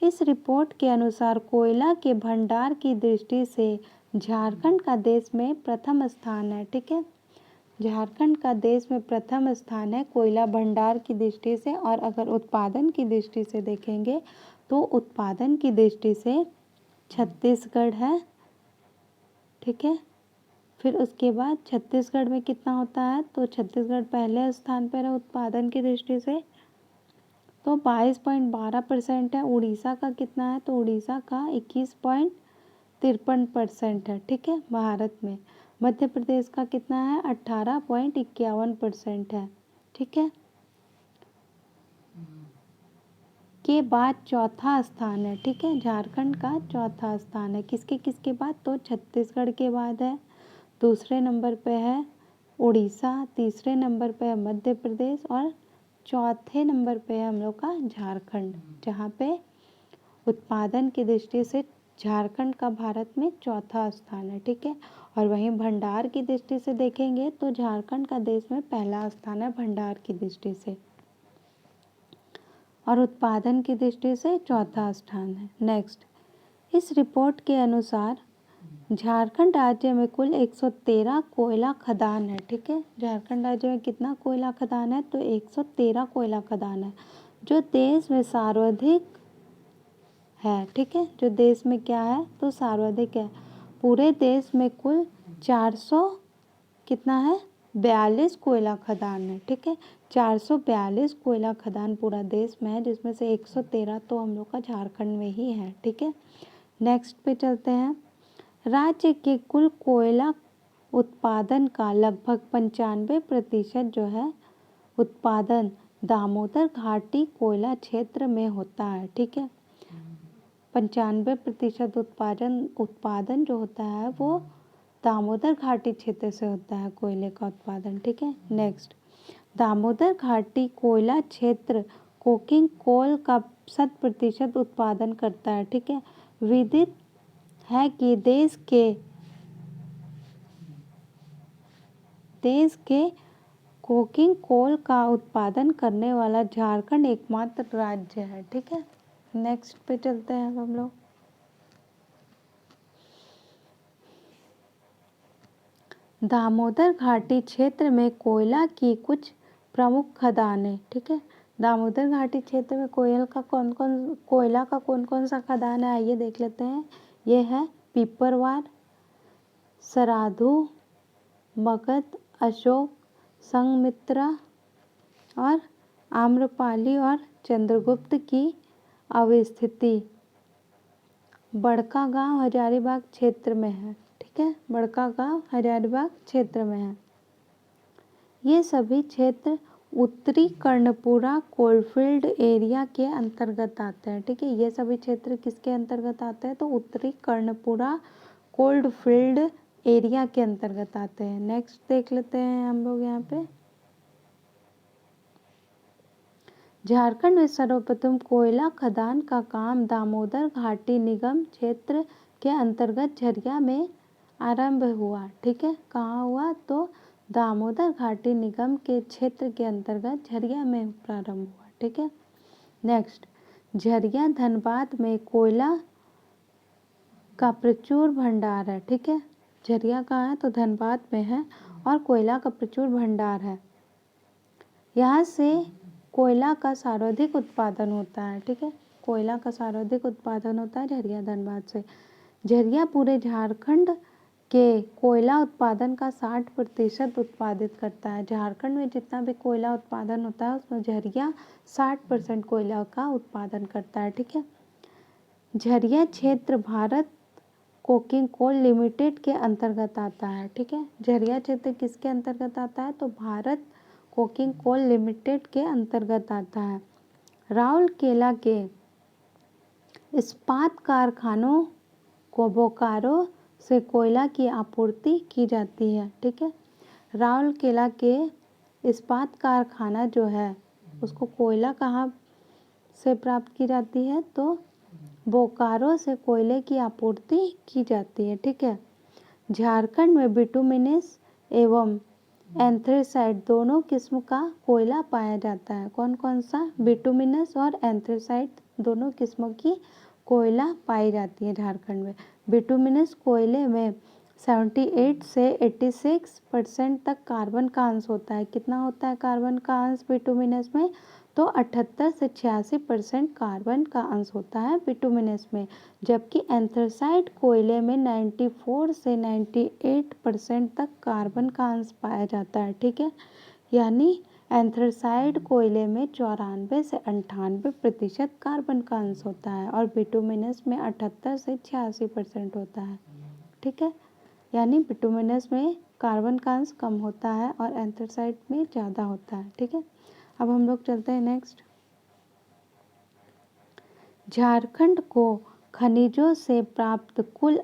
इस रिपोर्ट के अनुसार कोयला के भंडार की दृष्टि से झारखंड का देश में प्रथम स्थान है। ठीक है, झारखंड का देश में प्रथम स्थान है कोयला भंडार की दृष्टि से। और अगर उत्पादन की दृष्टि से देखेंगे तो उत्पादन की दृष्टि से छत्तीसगढ़ है। ठीक है, फिर उसके बाद छत्तीसगढ़ में कितना होता है? तो छत्तीसगढ़ पहले स्थान पर है उत्पादन की दृष्टि से, तो 22.12% है। उड़ीसा का कितना है? तो उड़ीसा का 21.53% है। ठीक है, भारत में। मध्य प्रदेश का कितना है? 18.51% है। ठीक है, के बाद चौथा स्थान है। ठीक है, झारखंड का चौथा स्थान है। किसके बाद? तो छत्तीसगढ़ के बाद है। दूसरे नंबर पे है उड़ीसा, तीसरे नंबर पे है मध्य प्रदेश और चौथे नंबर पे है हम लोग का झारखंड, जहाँ पे उत्पादन की दृष्टि से झारखंड का भारत में चौथा स्थान है। ठीक है, और वहीं भंडार की दृष्टि से देखेंगे तो झारखंड का देश में पहला स्थान है भंडार की दृष्टि से, और उत्पादन की दृष्टि से चौथा स्थान है। नेक्स्ट, इस रिपोर्ट के अनुसार झारखंड राज्य में कुल 113 कोयला खदान है। ठीक है, झारखंड राज्य में कितना कोयला खदान है? तो 113 कोयला खदान है, जो देश में सर्वाधिक है। ठीक है, जो देश में क्या है? तो सर्वाधिक है। पूरे देश में कुल 400 कितना है? 42 कोयला खदान है। ठीक है, 442 कोयला खदान पूरा देश में है, जिसमें से 113 तो हम लोग का झारखंड में ही है। ठीक है, नेक्स्ट पे चलते हैं। राज्य के कुल कोयला उत्पादन का लगभग 95% जो है उत्पादन दामोदर घाटी कोयला क्षेत्र में होता है। ठीक है, 95% उत्पादन जो होता है वो दामोदर घाटी क्षेत्र से होता है कोयले का उत्पादन। ठीक है, नेक्स्ट, दामोदर घाटी कोयला क्षेत्र कोकिंग कोल का 100% उत्पादन करता है। ठीक है, विदित है कि देश के कोकिंग कोल का उत्पादन करने वाला झारखंड एकमात्र राज्य है। ठीक है, नेक्स्ट पे चलते हैं हम लोग। दामोदर घाटी क्षेत्र में कोयला की कुछ प्रमुख खदानें। ठीक है, दामोदर घाटी क्षेत्र में कोयला का कौन कौन सा खदान है? आइए देख लेते हैं। ये है पिपरवार, सराधु, मगध, अशोक, संघमित्रा और आम्रपाली और चंद्रगुप्त की अवस्थिति बड़कागांव हजारीबाग क्षेत्र में है। ठीक है, बड़कागांव हजारीबाग क्षेत्र में है। ये सभी क्षेत्र उत्तरी कर्णपुरा कोलफील्ड एरिया के अंतर्गत आते हैं। ठीक है, ये सभी क्षेत्र किसके अंतर्गत आते हैं? तो उत्तरी कर्णपुरा कोल्डफील्ड एरिया के अंतर्गत आते हैं। नेक्स्ट देख लेते हैं हम लोग यहाँ पे। झारखंड में सर्वप्रथम कोयला खदान का काम दामोदर घाटी निगम क्षेत्र के अंतर्गत झरिया में आरंभ हुआ। ठीक है, कहाँ हुआ? तो दामोदर घाटी निगम के क्षेत्र के अंतर्गत झरिया में प्रारंभ हुआ। ठीक है, नेक्स्ट, झरिया धनबाद में कोयला का प्रचुर भंडार है। ठीक है, झरिया कहाँ है? तो धनबाद में है और कोयला का प्रचुर भंडार है। यहाँ से कोयला का सर्वाधिक उत्पादन होता है। ठीक है, कोयला का सर्वाधिक उत्पादन होता है झरिया धनबाद से। झरिया पूरे झारखंड के कोयला उत्पादन का 60% उत्पादित करता है। झारखंड में जितना भी कोयला उत्पादन होता है उसमें झरिया 60% कोयला का उत्पादन करता है। ठीक है, झरिया क्षेत्र भारत कोकिंग कोल लिमिटेड के अंतर्गत आता है। ठीक है, झरिया क्षेत्र किसके अंतर्गत आता है? तो भारत कोकिंग कोल लिमिटेड के अंतर्गत आता है। राउरकेला के इस्पात कारखानों को बोकारो से कोयला की आपूर्ति की जाती है। ठीक है, राउरकेला के इस्पात कारखाना जो है उसको कोयला कहाँ से प्राप्त की जाती है? तो बोकारो से कोयले की आपूर्ति की जाती है। ठीक है। झारखंड में बिटुमिनस एवं एंथ्रेसाइट दोनों किस्म का कोयला पाया जाता है। कौन कौन सा? बिटुमिनस और एंथ्रेसाइट दोनों किस्मों की कोयला पाई जाती है झारखंड में। बिटुमिनस कोयले में 78 से 86% तक कार्बन का अंश होता है। कितना होता है कार्बन का अंश बिटुमिनस में? तो 78 से 86% कार्बन का अंश होता है बिटुमिनस में। जबकि एंथ्रेसाइट कोयले में 94 से 98% तक कार्बन का अंश पाया जाता है। ठीक है। यानी एंथ्रेसाइट कोयले में 94 से 98% कार्बन का अंश होता है और बिटुमिनस में 78 से 86% होता है। ठीक है। यानी बिटुमिनस में कार्बन का अंश कम होता है और एंथ्रेसाइट में ज़्यादा होता है। ठीक है। अब हम लोग चलते हैं नेक्स्ट। झारखंड को खनिजों से प्राप्त कुल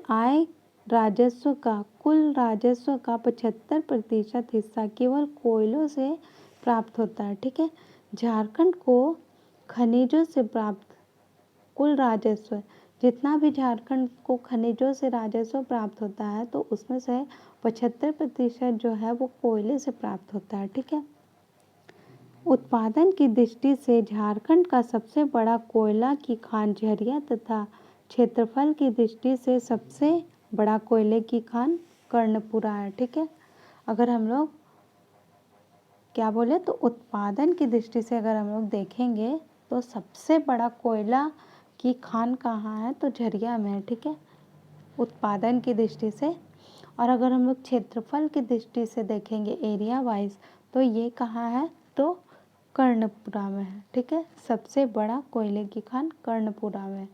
राजस्व का 75% हिस्सा केवल कोयलों से प्राप्त होता है। ठीक है। झारखंड को खनिजों से प्राप्त कुल राजस्व, जितना भी झारखंड को खनिजों से राजस्व प्राप्त होता है तो उसमें से 75% जो है वो कोयले से प्राप्त होता है। ठीक है। उत्पादन की दृष्टि से झारखंड का सबसे बड़ा कोयला की खान झरिया तथा क्षेत्रफल की दृष्टि से सबसे बड़ा कोयले की खान कर्णपुरा है। ठीक है। अगर हम लोग क्या बोले तो उत्पादन की दृष्टि से अगर हम लोग देखेंगे तो सबसे बड़ा कोयला की खान कहाँ है? तो झरिया में है। ठीक है। उत्पादन की दृष्टि से। और अगर हम लोग क्षेत्रफल की दृष्टि से देखेंगे एरिया वाइज तो ये कहाँ है? तो कर्णपुरा में है। ठीक है। सबसे बड़ा कोयले की खान कर्णपुरा में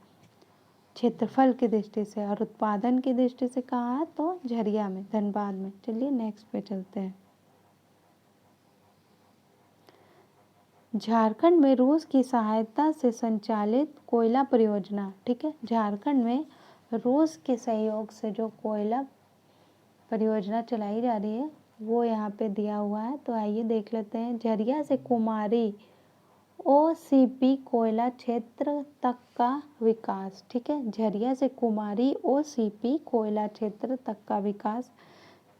क्षेत्रफल की दृष्टि से, और उत्पादन की दृष्टि से कहाँ है? तो झरिया में, धनबाद में। चलिए नेक्स्ट पे चलते हैं। झारखंड में रूस की सहायता से संचालित कोयला परियोजना। ठीक है। झारखंड में रूस के सहयोग से जो कोयला परियोजना चलाई जा रही है वो यहाँ पे दिया हुआ है। तो आइए देख लेते हैं। झरिया से कुमारी OCP कोयला क्षेत्र तक का विकास। ठीक है। झरिया से कुमारी OCP कोयला क्षेत्र तक का विकास।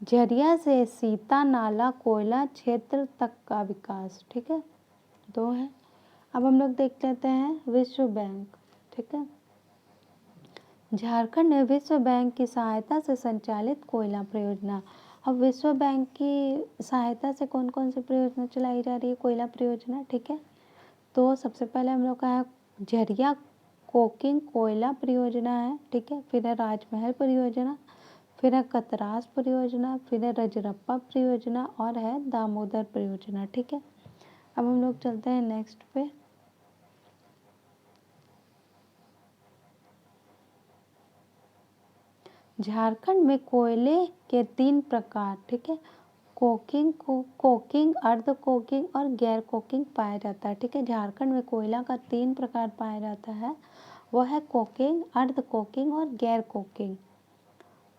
झरिया से सीता नाला कोयला क्षेत्र तक का विकास। ठीक है। 2 है। अब हम लोग देख लेते हैं विश्व बैंक। ठीक है। झारखंड में विश्व बैंक की सहायता से संचालित कोयला परियोजना। अब विश्व बैंक की सहायता से कौन कौन सी परियोजना चलाई जा रही है? कोयला परियोजना। ठीक है। तो सबसे पहले हम लोग का है झरिया कोकिंग कोयला परियोजना है। ठीक है। फिर है राजमहल परियोजना, फिर है कतरास परियोजना, फिर है रजरप्पा परियोजना और है दामोदर परियोजना। ठीक है। अब हम लोग चलते हैं नेक्स्ट पे। झारखंड में कोयले के 3 प्रकार। ठीक है। कोकिंग, अर्ध कोकिंग और गैर कोकिंग पाया जाता है। ठीक है। झारखंड में कोयला का 3 प्रकार पाया जाता है। वह है कोकिंग, अर्ध कोकिंग और गैर कोकिंग।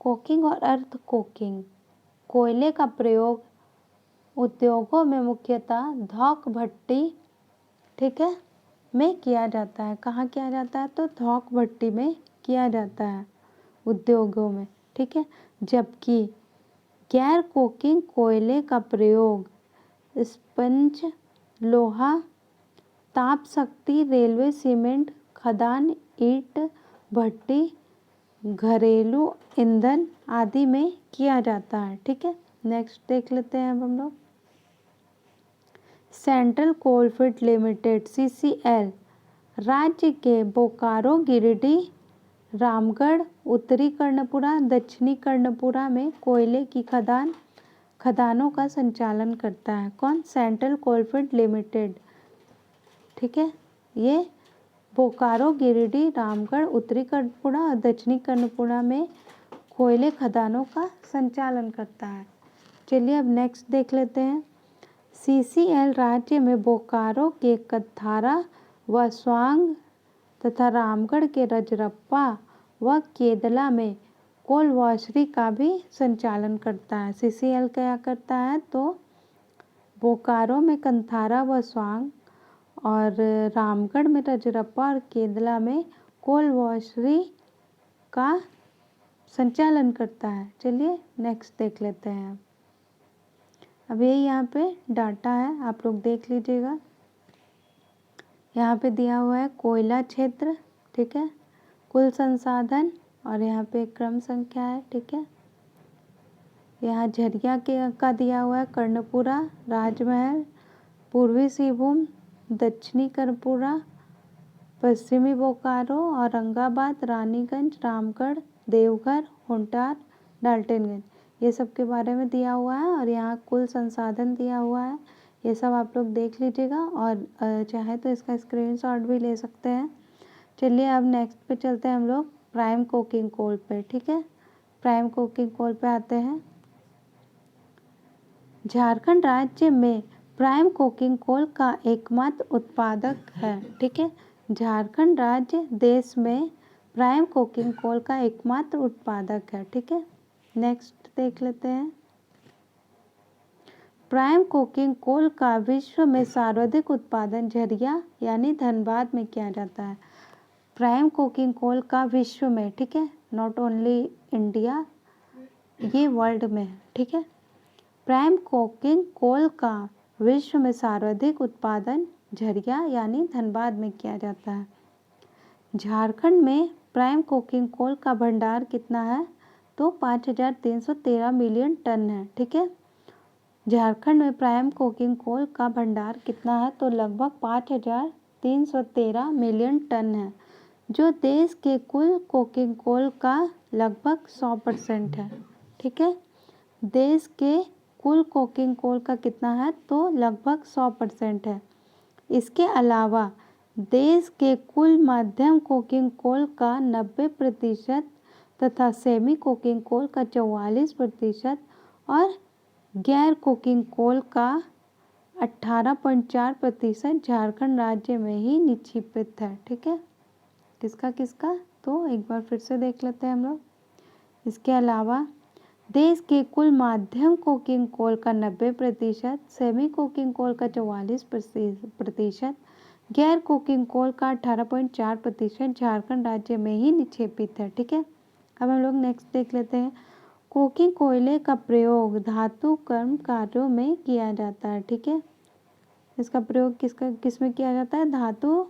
कोकिंग और अर्ध कोकिंग कोयले का प्रयोग उद्योगों में मुख्यतः थोक भट्टी, ठीक है, में किया जाता है। कहाँ किया जाता है? तो थोक भट्टी में किया जाता है, उद्योगों में। ठीक है। जबकि गैर कोकिंग कोयले का प्रयोग स्पंज, लोहा, ताप शक्ति, रेलवे, सीमेंट खदान, ईंट भट्टी, घरेलू ईंधन आदि में किया जाता है। ठीक है। नेक्स्ट देख लेते हैं अब हम लोग। सेंट्रल कोलफील्ड लिमिटेड CCL राज्य के बोकारो, गिरिडीह, रामगढ़, उत्तरी कर्णपुरा, दक्षिणी कर्णपुरा में कोयले की खदानों का संचालन करता है। कौन? Central coalfield limited. ठीक है। ये बोकारो, गिरिडीह, रामगढ़, उत्तरी कर्णपुरा और दक्षिणी कर्णपुरा में कोयले खदानों का संचालन करता है। चलिए अब नेक्स्ट देख लेते हैं। CCL राज्य में बोकारो के कत्थारा व स्वांग तथा रामगढ़ के रजरप्पा व केदला में कोल वॉशरी का भी संचालन करता है। CCL क्या करता है? तो बोकारो में कंथारा व स्वांग और रामगढ़ में रजरप्पा और केंदला में कोल वॉशरी का संचालन करता है। चलिए नेक्स्ट देख लेते हैं। अब ये यहाँ पे डाटा है, आप लोग देख लीजिएगा। यहाँ पे दिया हुआ है कोयला क्षेत्र, ठीक है, कुल संसाधन, और यहाँ पे क्रम संख्या है, ठीक है। यहाँ झरिया का दिया हुआ है कर्णपुरा, राजमहल, पूर्वी सिंहभूम, दक्षिणी कर्णपुरा, पश्चिमी बोकारो, औरंगाबाद, रानीगंज, रामगढ़, देवघर, होंटार, डाल्टनगंज, ये सब के बारे में दिया हुआ है। और यहाँ कुल संसाधन दिया हुआ है। ये सब आप लोग देख लीजिएगा और चाहे तो इसका स्क्रीनशॉट भी ले सकते हैं। चलिए अब नेक्स्ट पे चलते हैं हम लोग प्राइम कोकिंग कोल पे, ठीक है। प्राइम कोकिंग कोल पे आते हैं। झारखंड राज्य में प्राइम कोकिंग कोल का एकमात्र उत्पादक है, ठीक है। झारखंड राज्य देश में प्राइम कोकिंग कोल का एकमात्र उत्पादक है, ठीक है। नेक्स्ट देख लेते हैं। प्राइम कोकिंग कोल का विश्व में सर्वाधिक उत्पादन झरिया यानी धनबाद में किया जाता है। प्राइम कोकिंग कोल का विश्व में, ठीक है, नॉट ओनली इंडिया, ये वर्ल्ड में है, ठीक है। प्राइम कोकिंग कोल का विश्व में सर्वाधिक उत्पादन झरिया यानी धनबाद में किया जाता है। झारखंड में प्राइम कोकिंग कोल का भंडार कितना है? तो 5313 मिलियन टन है, ठीक है। झारखंड में प्राइम कोकिंग कोल का भंडार कितना है? तो लगभग 5313 मिलियन टन है, जो देश के कुल कोकिंग कोल का लगभग 100% है, ठीक है। देश के कुल कोकिंग कोल का कितना है? तो लगभग 100% है। इसके अलावा देश के कुल मध्यम कोकिंग कोल का 90% तथा सेमी कोकिंग कोल का 44% और गैर कोकिंग कोल का 18.4% झारखंड राज्य में ही निक्षिप्त है, ठीक है। किसका किसका? तो एक बार फिर से देख लेते हैं हम लोग। इसके अलावा देश के कुल माध्यम कोकिंग कोल का 90%, सेमी कोकिंग कोल का 44%, गैर कोकिंग कोल का 18.4% झारखंड राज्य में ही निक्षेपित है, ठीक है। अब हम लोग नेक्स्ट देख लेते हैं। कोकिंग कोयले का प्रयोग धातु कर्म कार्यों में किया जाता है, ठीक है। इसका प्रयोग किस में किया जाता है? धातु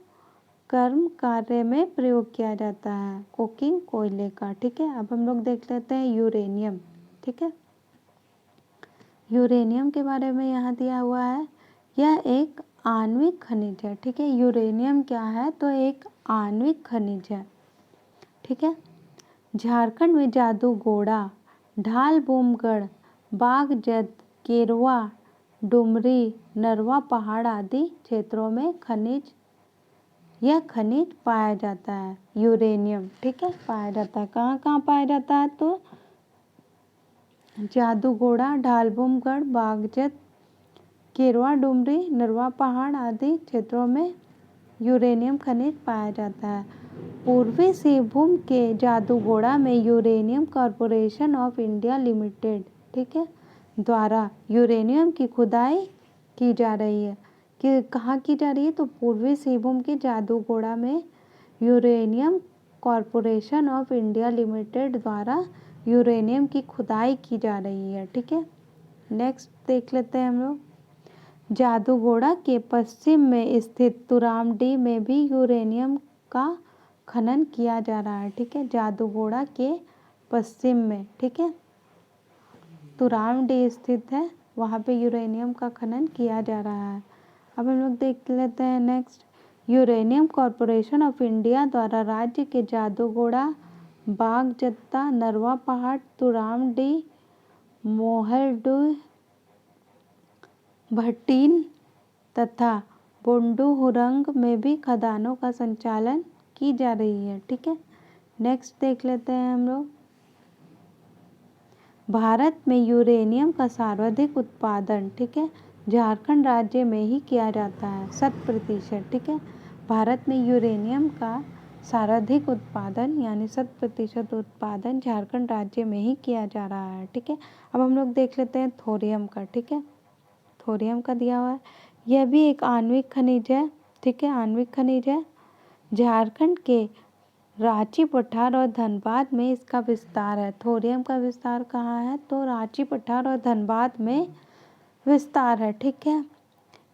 कर्म कार्य में प्रयोग किया जाता है कोकिंग कोयले का, ठीक है। अब हम लोग देख लेते हैं यूरेनियम, ठीक है। यूरेनियम के बारे में यहाँ दिया हुआ है, यह एक आणविक खनिज है, ठीक है। यूरेनियम क्या है? तो एक आणविक खनिज है, ठीक है। झारखंड में जादूगोड़ा, ढालबुमगढ़, बागजत, केरवा, डुमरी, नरवा पहाड़ आदि क्षेत्रों में यह खनिज पाया जाता है, यूरेनियम, ठीक है, पाया जाता है। कहाँ कहाँ पाया जाता है? तो जादूगोड़ा, ढालबुमगढ़, बागजत, केरवा, डुमरी, नरवा पहाड़ आदि क्षेत्रों में यूरेनियम खनिज पाया जाता है। पूर्वी सिंहभूम के जादूगोड़ा में uranium corporation of India limited, ठीक है, द्वारा यूरेनियम की खुदाई की जा रही है। कि कहाँ की जा रही है? तो पूर्वी सिंहभूम के जादूगोड़ा में uranium corporation of India limited द्वारा यूरेनियम की खुदाई की जा रही है, ठीक है। नेक्स्ट देख लेते हैं हम लोग। जादूगोड़ा के पश्चिम में स्थित तुरामडी में भी यूरेनियम का खनन किया जा रहा है, ठीक है। जादूगोड़ा के पश्चिम में, ठीक है, तुरामडी स्थित है, वहाँ पे यूरेनियम का खनन किया जा रहा है। अब हम लोग देख लेते हैं next. Uranium corporation of India द्वारा राज्य के जादूगोड़ा, बागजत्ता, नरवा पहाड़, तुरामडी, मोहलडू, भटीन तथा बुंडुहुरंग में भी खदानों का संचालन की जा रही है, ठीक है। नेक्स्ट देख लेते हैं हम लोग। भारत में यूरेनियम का सर्वाधिक उत्पादन, ठीक है, झारखंड राज्य में ही किया जाता है, 100%, ठीक है। भारत में यूरेनियम का सर्वाधिक उत्पादन यानी 100% उत्पादन झारखंड राज्य में ही किया जा रहा है, ठीक है। अब हम लोग देख लेते हैं थोरियम का, ठीक है। थोरियम का दिया हुआ है, यह भी एक आणविक खनिज है, ठीक है, आणविक खनिज है। झारखंड के रांची, पठार और धनबाद में इसका विस्तार है। थोरियम का विस्तार कहाँ है? तो रांची, पठार और धनबाद में विस्तार है। ठीक है।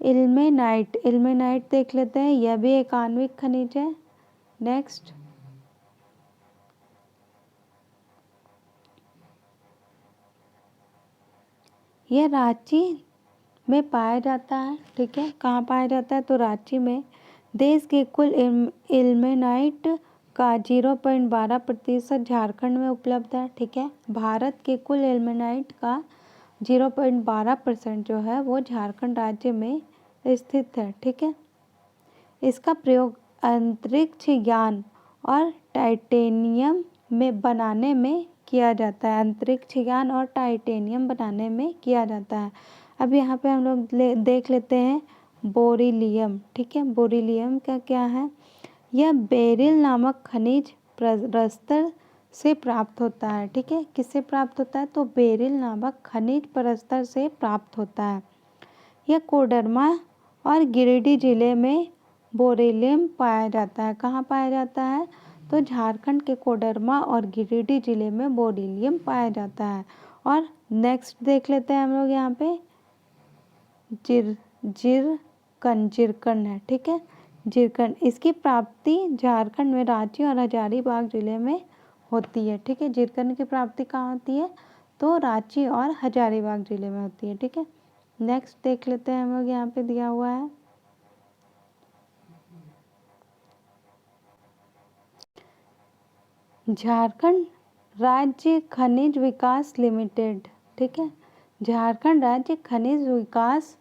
इल्मेनाइट, इल्मेनाइट देख लेते हैं, यह भी एक आणविक खनिज है। नेक्स्ट, यह रांची में पाया जाता है। ठीक है, कहाँ पाया जाता है? तो रांची में। देश के कुल इल्मेनाइट का 0.12% झारखंड में उपलब्ध है। ठीक है, भारत के कुल इल्मेनाइट का 0.12% जो है वो झारखंड राज्य में स्थित है। ठीक है, इसका प्रयोग अंतरिक्ष यान और टाइटेनियम में बनाने में किया जाता है। अंतरिक्ष यान और टाइटेनियम बनाने में किया जाता है। अब यहाँ पे हम लोग देख लेते हैं बोरिलियम। ठीक है, बोरिलियम का क्या है? यह बेरिल नामक खनिज प्रस्तर से प्राप्त होता है। ठीक है, किससे प्राप्त होता है? तो बेरिल नामक खनिज प्रस्तर से प्राप्त होता है। यह कोडरमा और गिरिडीह जिले में बोरिलियम पाया जाता है। कहाँ पाया जाता है? तो झारखंड के कोडरमा और गिरिडीह जिले में बोरिलियम पाया जाता है। और नेक्स्ट देख लेते हैं हम लोग यहाँ पे जिरकन है। ठीक है, जिरकन, इसकी प्राप्ति झारखंड में रांची और हजारीबाग जिले में होती है। ठीक है, जिरकन की प्राप्ति कहाँ होती है? तो रांची और हजारीबाग जिले में होती है। ठीक है, नेक्स्ट देख लेते हैं हम लोग, यहाँ पे दिया हुआ है झारखंड राज्य खनिज विकास लिमिटेड। ठीक है, झारखंड राज्य खनिज विकास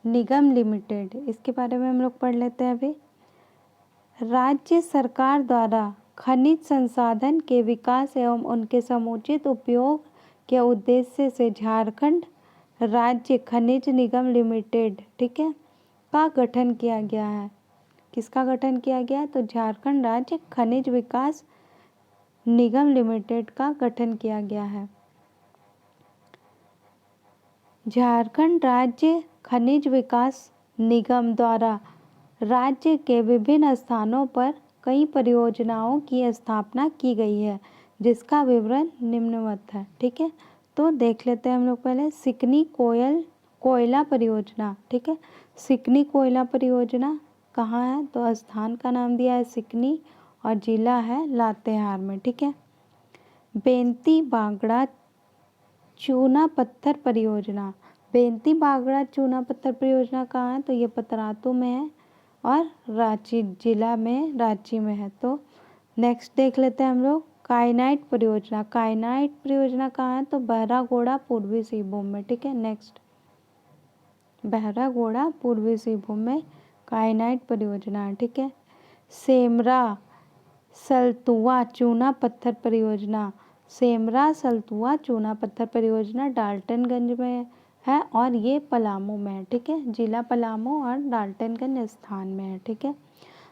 निगम लिमिटेड, इसके बारे में हम लोग पढ़ लेते हैं अभी। राज्य सरकार द्वारा खनिज संसाधन के विकास एवं उनके समुचित उपयोग के उद्देश्य से झारखंड राज्य खनिज निगम लिमिटेड, ठीक है, का गठन किया गया है। किसका गठन किया गया है? तो झारखंड राज्य खनिज विकास निगम लिमिटेड का गठन किया गया है। झारखंड राज्य खनिज विकास निगम द्वारा राज्य के विभिन्न स्थानों पर कई परियोजनाओं की स्थापना की गई है, जिसका विवरण निम्नवत है। ठीक है, तो देख लेते हैं हम लोग पहले सिकनी कोयला परियोजना। ठीक है, सिकनी कोयला परियोजना कहाँ है? तो स्थान का नाम दिया है सिकनी और जिला है लातेहार में। ठीक है, बेंती बागड़ा चूना पत्थर परियोजना, बेंती बागड़ा चूना पत्थर परियोजना कहाँ है? तो ये पतरातू में है और रांची जिला में, रांची में है। तो नेक्स्ट देख लेते हैं हम लोग काइनाइट परियोजना। काइनाइट परियोजना कहाँ है? तो बहरागोड़ा पूर्वी सिंहभूम में। ठीक है, नेक्स्ट बहरागोड़ा पूर्वी सिंहभूम में काइनाइट परियोजना है। ठीक है, सेमरा सलतुआ चूना पत्थर परियोजना, सेमरा सलतुआ चूना पत्थर परियोजना डाल्टनगंज में है और ये पलामू में है। ठीक है, जिला पलामू और डाल्टनगंज स्थान में है। ठीक है,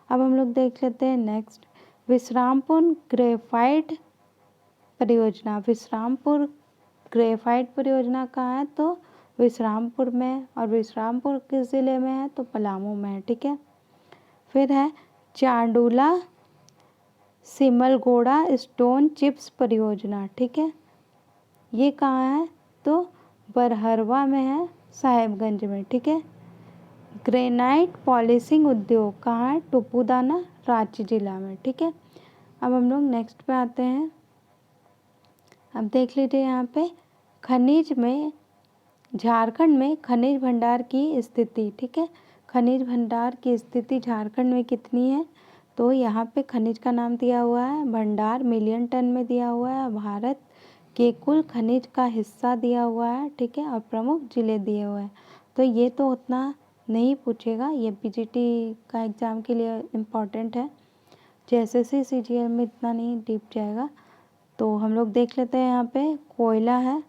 अब हम लोग देख लेते हैं नेक्स्ट विश्रामपुर ग्रेफाइट परियोजना। विश्रामपुर ग्रेफाइट परियोजना कहाँ है? तो विश्रामपुर में, और विश्रामपुर किस जिले में है? तो पलामू में है। ठीक है, फिर है चांडूला सिमलगोड़ा स्टोन चिप्स परियोजना। ठीक है, ये कहाँ है? तो बरहरवा में है, साहेबगंज में। ठीक है, ग्रेनाइट पॉलिशिंग उद्योग कहाँ है? टुपुदाना रांची जिला में। ठीक है, अब हम लोग नेक्स्ट पे आते हैं। अब देख लीजिए यहाँ पे खनिज में, झारखंड में खनिज भंडार की स्थिति। ठीक है, खनिज भंडार की स्थिति झारखंड में कितनी है? तो यहाँ पे खनिज का नाम दिया हुआ है, भंडार मिलियन टन में दिया हुआ है, भारत के कुल खनिज का हिस्सा दिया हुआ है। ठीक है, और प्रमुख जिले दिए हुए हैं। तो ये तो उतना नहीं पूछेगा, ये पीजीटी का एग्ज़ाम के लिए इम्पॉर्टेंट है, जेएसएससी सीजीएल में इतना नहीं डीप जाएगा। तो हम लोग देख लेते हैं यहाँ पे कोयला है,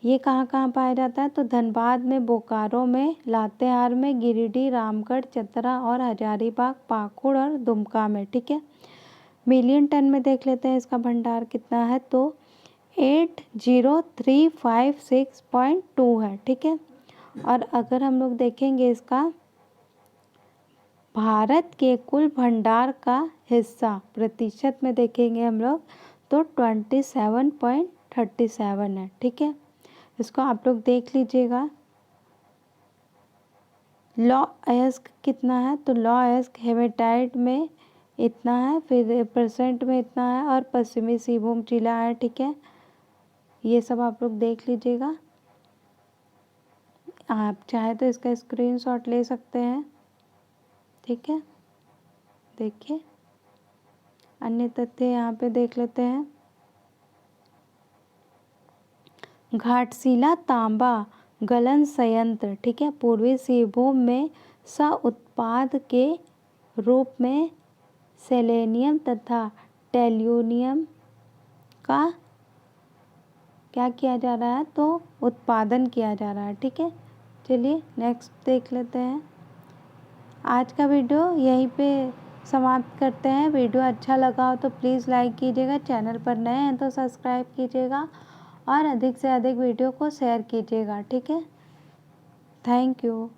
ये कहाँ कहाँ पाया जाता है? तो धनबाद में, बोकारो में, लातेहार में, गिरिडीह, रामगढ़, चतरा और हजारीबाग, पाकुड़ और दुमका में। ठीक है, मिलियन टन में देख लेते हैं इसका भंडार कितना है? तो 80356.2 है। ठीक है, और अगर हम लोग देखेंगे इसका भारत के कुल भंडार का हिस्सा प्रतिशत में देखेंगे हम लोग तो 27.37 है। ठीक है, इसको आप लोग देख लीजिएगा। लॉ अयस्क कितना है, तो लॉ अयस्क हेमेटाइट में इतना है, फिर परसेंट में इतना है, और पश्चिमी सिंहभूम जिला है। ठीक है, ये सब आप लोग देख लीजिएगा। आप चाहे तो इसका स्क्रीनशॉट ले सकते हैं। ठीक है, देखिए अन्य तथ्य यहाँ पे देख लेते हैं। घाटशिला तांबा गलन संयंत्र, ठीक है, पूर्वी सिंहभूम में स उत्पाद के रूप में सेलेनियम तथा टेल्यूनियम का क्या किया जा रहा है, तो उत्पादन किया जा रहा है। ठीक है, चलिए नेक्स्ट देख लेते हैं। आज का वीडियो यहीं पे समाप्त करते हैं। वीडियो अच्छा लगा हो तो प्लीज़ लाइक कीजिएगा, चैनल पर नए हैं तो सब्सक्राइब कीजिएगा और अधिक से अधिक वीडियो को शेयर कीजिएगा। ठीक है, थैंक यू।